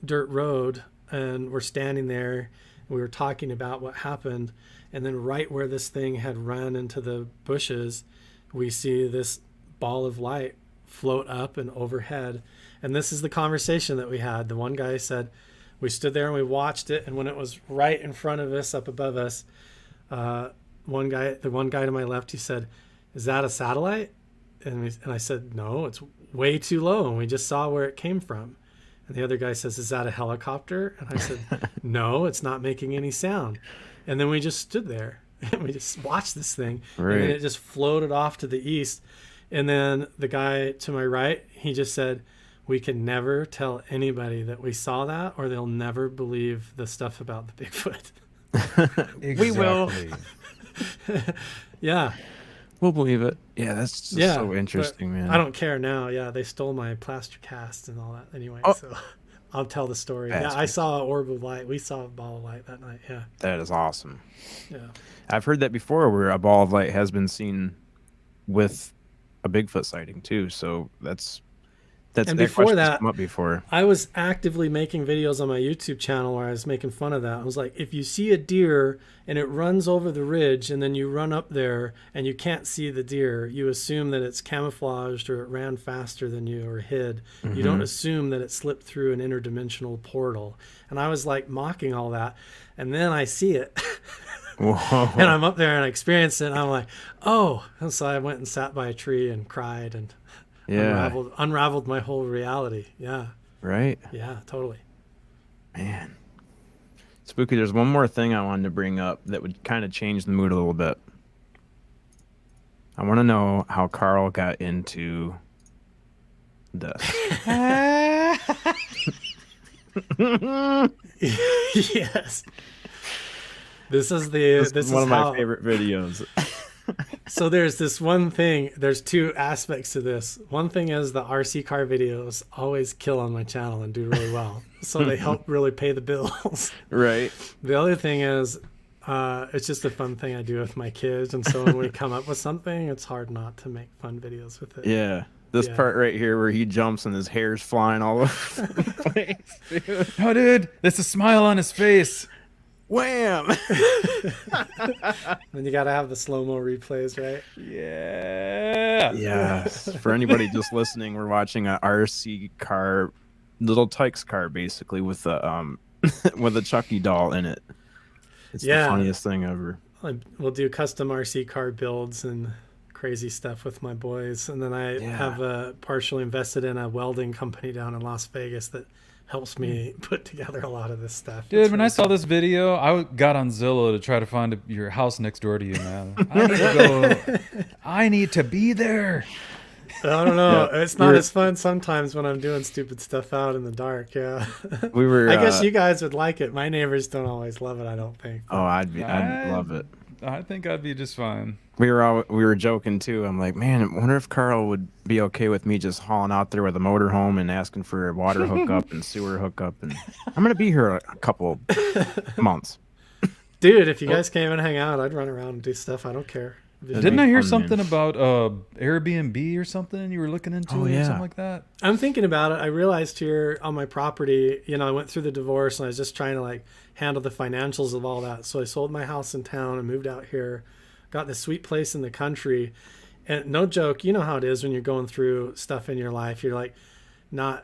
dirt road and we're standing there. We were talking about what happened. And then right where this thing had run into the bushes, we see this ball of light float up and overhead. And this is the conversation that we had. The one guy said, we stood there and we watched it. And when it was right in front of us, up above us, the one guy to my left, he said, is that a satellite? And I said, no, it's way too low. And we just saw where it came from. And the other guy says, is that a helicopter? And I said, no, it's not making any sound. And then we just stood there. And we just watched this thing, and then it just floated off to the east. And then the guy to my right, he just said, we can never tell anybody that we saw that, or they'll never believe the stuff about the Bigfoot. Exactly. We will. Yeah. We'll believe it. Yeah, that's just so interesting, man. I don't care now. Yeah, they stole my plaster cast and all that anyway, so I'll tell the story. That's I saw an orb of light. We saw a ball of light that night. Yeah. That is awesome. Yeah. I've heard that before, where a ball of light has been seen with a Bigfoot sighting too. So that's And that before question's that, come up before. I was actively making videos on my YouTube channel where I was making fun of that. I was like, if you see a deer and it runs over the ridge and then you run up there and you can't see the deer, you assume that it's camouflaged or it ran faster than you or hid. You don't assume that it slipped through an interdimensional portal. And I was like mocking all that. And then I see it. Whoa. And I'm up there and I experience it and I'm like, oh. And so I went and sat by a tree and cried and unraveled my whole reality. Yeah. Right. Yeah, totally. Man. Spooky, there's one more thing I wanted to bring up that would kind of change the mood a little bit. I want to know how Carl got into this. Yes. This is one of my favorite videos. So there's this one thing, there's two aspects to this. One thing is the RC car videos always kill on my channel and do really well. So they help really pay the bills. Right. The other thing is it's just a fun thing I do with my kids. And so when we come up with something, it's hard not to make fun videos with it. Yeah. This part right here where he jumps and his hair's flying all over the place. Dude. Oh, dude, there's a smile on his face. Wham! Then you got to have the slow-mo replays, right? Yeah. Yes. For anybody just listening, we're watching a RC car, little Tykes car, basically, with a with a Chucky doll in it. It's the funniest thing ever. We'll do custom RC car builds and crazy stuff with my boys. And then I have partially invested in a welding company down in Las Vegas that helps me put together a lot of this stuff. Dude, when I saw this video, I got on Zillow to try to find your house next door to you, man. I need to be there. I don't know. It's not as fun sometimes when I'm doing stupid stuff out in the dark. Yeah. We were. I guess you guys would like it. My neighbors don't always love it, I don't think. Oh, I'd love it. I think I'd be just fine. We were joking too. I'm like, man, I wonder if Carl would be okay with me just hauling out there with a motorhome and asking for a water hookup and sewer hookup, and I'm gonna be here a couple months. Dude, if you guys came and hang out, I'd run around and do stuff. I don't care. Didn't I hear something about Airbnb or something you were looking into or something like that? I'm thinking about it. I realized here on my property, I went through the divorce and I was just trying to handle the financials of all that. So I sold my house in town and moved out here, got this sweet place in the country. And no joke, you know how it is when you're going through stuff in your life. You're not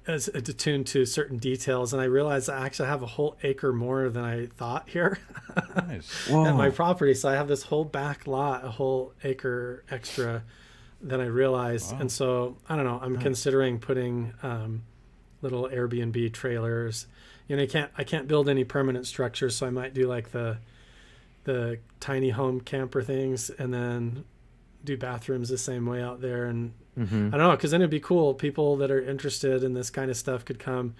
as attuned to certain details. And I realized I actually have a whole acre more than I thought here at my property. So I have this whole back lot, a whole acre extra than I realized. Wow. And so, I don't know, I'm considering putting little Airbnb trailers. I can't build any permanent structures. So I might do the tiny home camper things and then do bathrooms the same way out there. And I don't know, because then it'd be cool. People that are interested in this kind of stuff could come,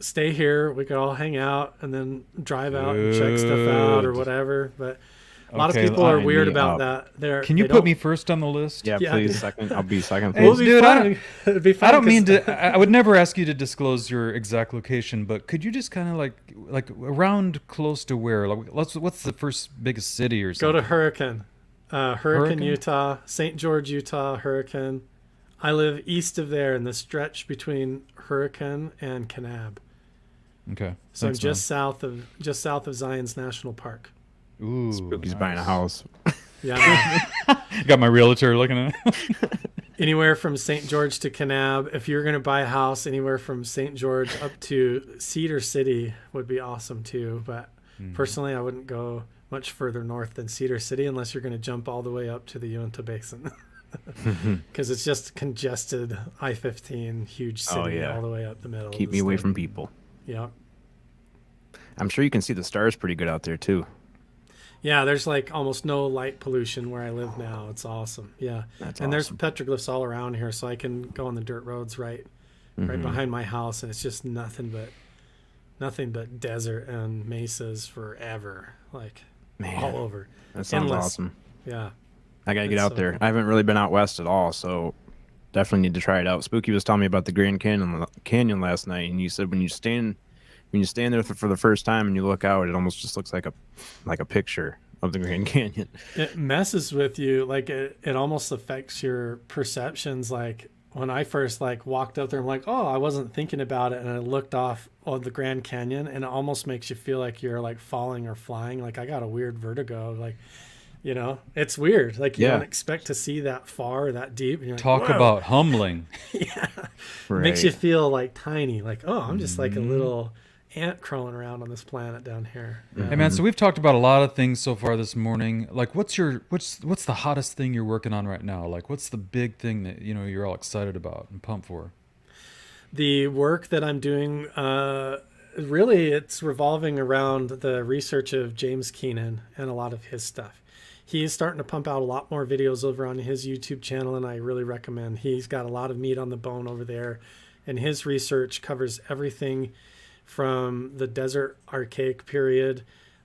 stay here. We could all hang out and then drive out and check stuff out or whatever. But a lot of people are weird about that. Can you put me first on the list? Yeah, please. Second. I'll be second. We'll be fine. It'd be fun. I don't mean to. I would never ask you to disclose your exact location, but could you just kind of like around close to where? What's the first biggest city or something? Go to Hurricane. Hurricane, Utah, St. George, Utah, Hurricane. I live east of there in the stretch between Hurricane and Kanab. Okay. So I'm just south of Zion's National Park. Ooh, Spooky's buying a house. Yeah. Got my realtor looking at it. Anywhere from St. George to Kanab. If you're going to buy a house, anywhere from St. George up to Cedar City would be awesome too. But personally, I wouldn't go much further north than Cedar City unless you're going to jump all the way up to the Uinta Basin. Because it's just congested I-15, huge city all the way up the middle. Keep me away from people. Yeah. I'm sure you can see the stars pretty good out there too. Yeah, there's almost no light pollution where I live now. It's awesome. Yeah. There's petroglyphs all around here, so I can go on the dirt roads right behind my house, and it's just nothing but desert and mesas forever. All over. That sounds endless. Awesome. Yeah. I gotta get out there. I haven't really been out west at all, so definitely need to try it out. Spooky was telling me about the Grand Canyon last night, and you said when you stand there for the first time and you look out, it almost just looks like a picture of the Grand Canyon. It messes with you. It almost affects your perceptions. when I first like walked up there, I'm like, oh, I wasn't thinking about it, and I looked off on the Grand Canyon, and it almost makes you feel like you're like falling or flying. Like I got a weird vertigo, like, you know, it's weird. Like you don't expect to see that far, or that deep. And you're like, Talk whoa. about humbling. Yeah, Right. makes you feel like tiny. Like, oh, I'm just like a little ant crawling around on this planet down here. Hey man, so we've talked about a lot of things so far this morning. Like, what's the hottest thing you're working on right now? Like, what's the big thing that you're all excited about and pumped for? The work that I'm doing, really, it's revolving around the research of James Keenan and a lot of his stuff. He's starting to pump out a lot more videos over on his YouTube channel, and I really recommend. He's got a lot of meat on the bone over there, and his research covers everything from the desert archaic period,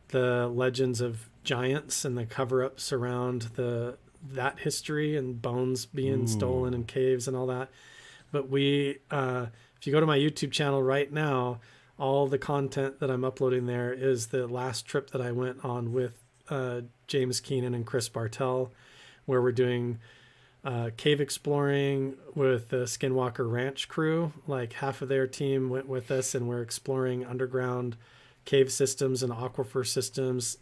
the legends of giants and the cover-ups around that history and bones being stolen in caves and all that. But if you go to my YouTube channel right now, all the content that I'm uploading there is the last trip that I went on with James Keenan and Chris Bartell, where we're doing cave exploring with the Skinwalker Ranch crew. Like half of their team went with us, and we're exploring underground cave systems and aquifer systems,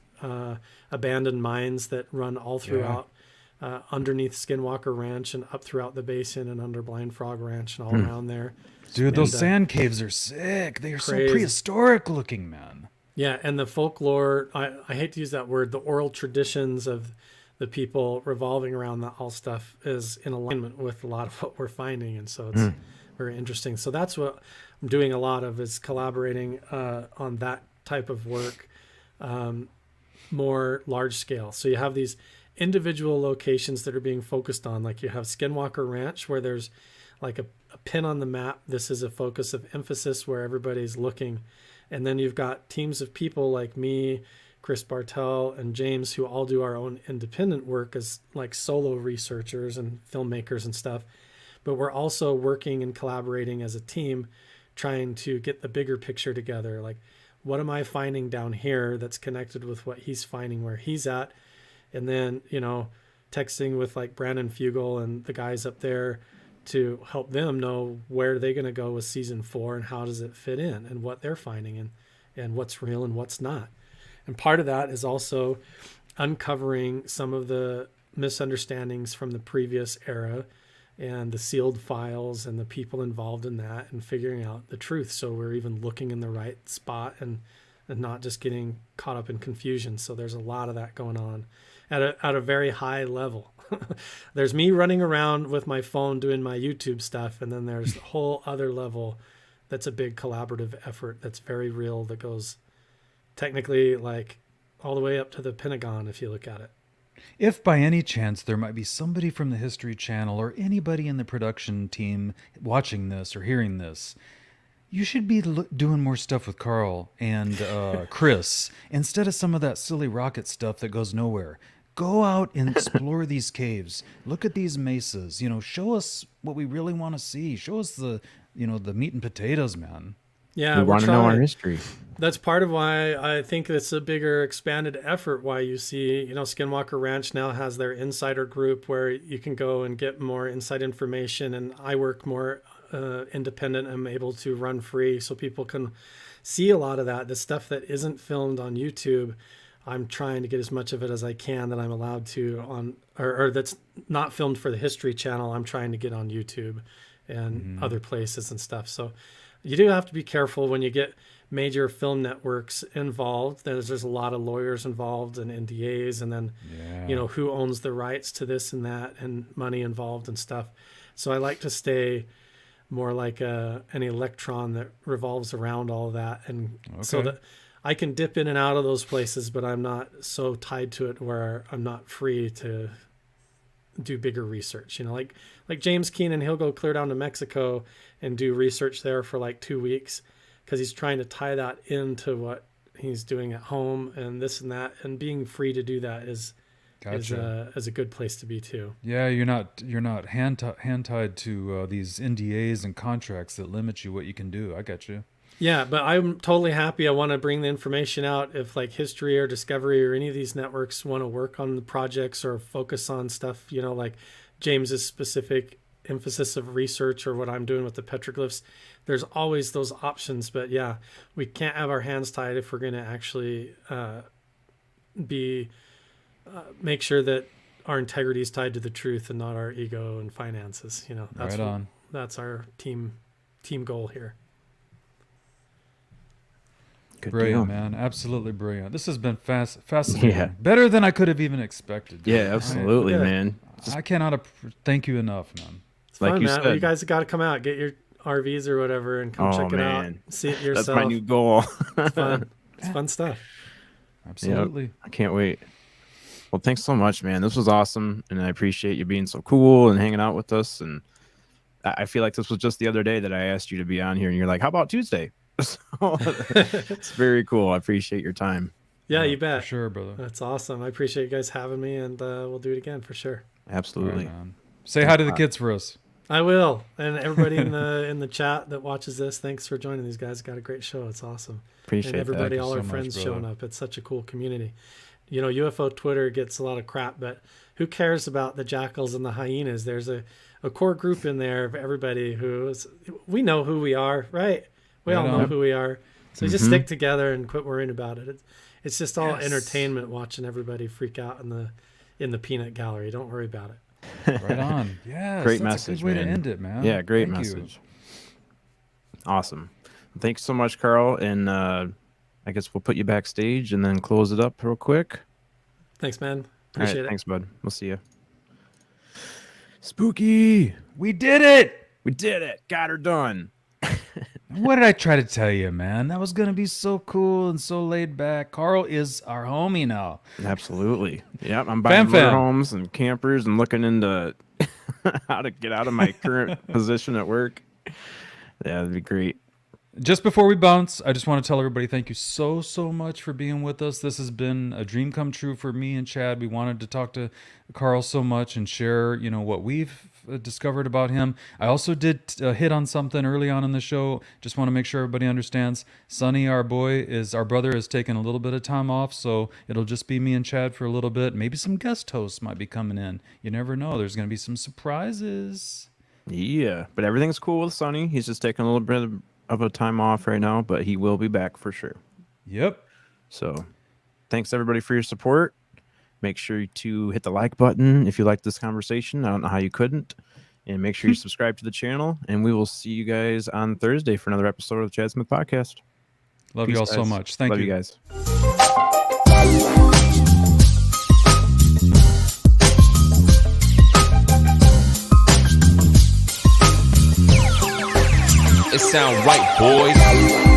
abandoned mines that run all throughout underneath Skinwalker Ranch and up throughout the basin and under Blind Frog Ranch and all around there. Dude, those sand caves are sick. They are crazy. so prehistoric looking, man. Yeah, and the folklore, I hate to use that word, the oral traditions of the people revolving around that all stuff is in alignment with a lot of what we're finding. And so it's very interesting. So that's what I'm doing a lot of, is collaborating on that type of work, more large scale. So you have these individual locations that are being focused on. Like you have Skinwalker Ranch, where there's like a pin on the map. This is a focus of emphasis where everybody's looking. And then you've got teams of people like me, Chris Bartell, and James, who all do our own independent work as like solo researchers and filmmakers and stuff. But we're also working and collaborating as a team, trying to get the bigger picture together. Like, what am I finding down here that's connected with what he's finding where he's at? And then, texting with like Brandon Fugel and the guys up there to help them know where they're going to go with season 4 and how does it fit in and what they're finding and what's real and what's not. And part of that is also uncovering some of the misunderstandings from the previous era and the sealed files and the people involved in that, and figuring out the truth. So we're even looking in the right spot and not just getting caught up in confusion. So there's a lot of that going on at a very high level. There's me running around with my phone doing my YouTube stuff, and then there's a whole other level that's a big collaborative effort that's very real, that goes technically like all the way up to the Pentagon if you look at it. If by any chance there might be somebody from the History Channel or anybody in the production team watching this or hearing this, you should be doing more stuff with Carl and Chris instead of some of that silly rocket stuff that goes nowhere. Go out and explore these caves. Look at these mesas. Show us what we really want to see. Show us the meat and potatoes, man. Yeah, we want to know our history. That's part of why I think it's a bigger expanded effort. Why you see, Skinwalker Ranch now has their insider group where you can go and get more inside information. And I work more independent. I'm able to run free so people can see a lot of that. The stuff that isn't filmed on YouTube, I'm trying to get as much of it as I can that I'm allowed to on, or that's not filmed for the History Channel. I'm trying to get on YouTube and other places and stuff. So you do have to be careful when you get major film networks involved. There's a lot of lawyers involved and NDAs, and then, who owns the rights to this and that, and money involved and stuff. So I like to stay more like an electron that revolves around all that. And so that I can dip in and out of those places, but I'm not so tied to it where I'm not free to do bigger research. Like James Keenan, he'll go clear down to Mexico and do research there for like 2 weeks because he's trying to tie that into what he's doing at home and this and that. And being free to do that is a good place to be too. Yeah, you're not hand tied to these NDAs and contracts that limit you what you can do. I got you. Yeah, but I'm totally happy. I want to bring the information out if like History or Discovery or any of these networks want to work on the projects or focus on stuff, like James's specific emphasis of research or what I'm doing with the petroglyphs, there's always those options. But yeah, we can't have our hands tied if we're going to actually make sure that our integrity is tied to the truth and not our ego and finances. You know, that's Right on. That's our team goal here. Good Brilliant, deal. man. Absolutely brilliant. This has been fascinating. Yeah. Better than I could have even expected. Yeah, absolutely, Yeah. man. I cannot thank you enough, man. It's Like fun, you man. said. You guys got to come out, get your RVs or whatever, and come Oh, check it out. man. See it yourself. That's my new goal. It's fun. It's fun stuff. Absolutely. I can't wait. Well, thanks so much, man. This was awesome, and I appreciate you being so cool and hanging out with us. And I feel like this was just the other day that I asked you to be on here, and you're like, "How about Tuesday?" So it's very cool. I appreciate your time. Yeah, you bet. For sure, brother. That's awesome. I appreciate you guys having me, and we'll do it again for sure. Absolutely. Right, man. Say hi to the kids for us. I will. And everybody in the chat that watches this, thanks for joining these guys. Got a great show. It's awesome. Appreciate And everybody, that. all so our much, friends brother. showing up. It's such a cool community. You know, UFO Twitter gets a lot of crap, but who cares about the jackals and the hyenas? There's a core group in there of everybody we know who we are, right? We all know who we are. So just stick together and quit worrying about it. It's just all entertainment watching everybody freak out in the peanut gallery. Don't worry about it. Right on. Yeah. Great that's message, a good way man. to end it, man. Yeah, great Thank you. message. Awesome. Thanks so much, Carl. And I guess we'll put you backstage and then close it up real quick. Thanks, man. All right, Appreciate it. thanks, bud. We'll see you. Spooky. We did it. We did it. Got her done. What did I try to tell you, man? That was going to be so cool and so laid back. Carl is our homie now. Absolutely. Yep. I'm buying Fam. homes and campers and looking into how to get out of my current position at work. Yeah, that'd be great. Just before we bounce, I just want to tell everybody thank you so much for being with us. This has been a dream come true for me and Chad. We wanted to talk to Carl so much and share, what we've discovered about him. I also did hit on something early on in the show. Just want to make sure everybody understands. Sonny, our brother, has taken a little bit of time off, so it'll just be me and Chad for a little bit. Maybe some guest hosts might be coming in. You never know. There's going to be some surprises. Yeah, but everything's cool with Sonny. He's just taking a little bit of a time off right now, but he will be back for sure. Yep. So thanks everybody for your support. Make sure to hit the like button if you liked this conversation. I don't know how you couldn't. And make sure you subscribe to the channel. And we will see you guys on Thursday for another episode of the Chad Smith Podcast. Love Peace, you all so guys. much. Thank Love you. you guys. It sound right, boys.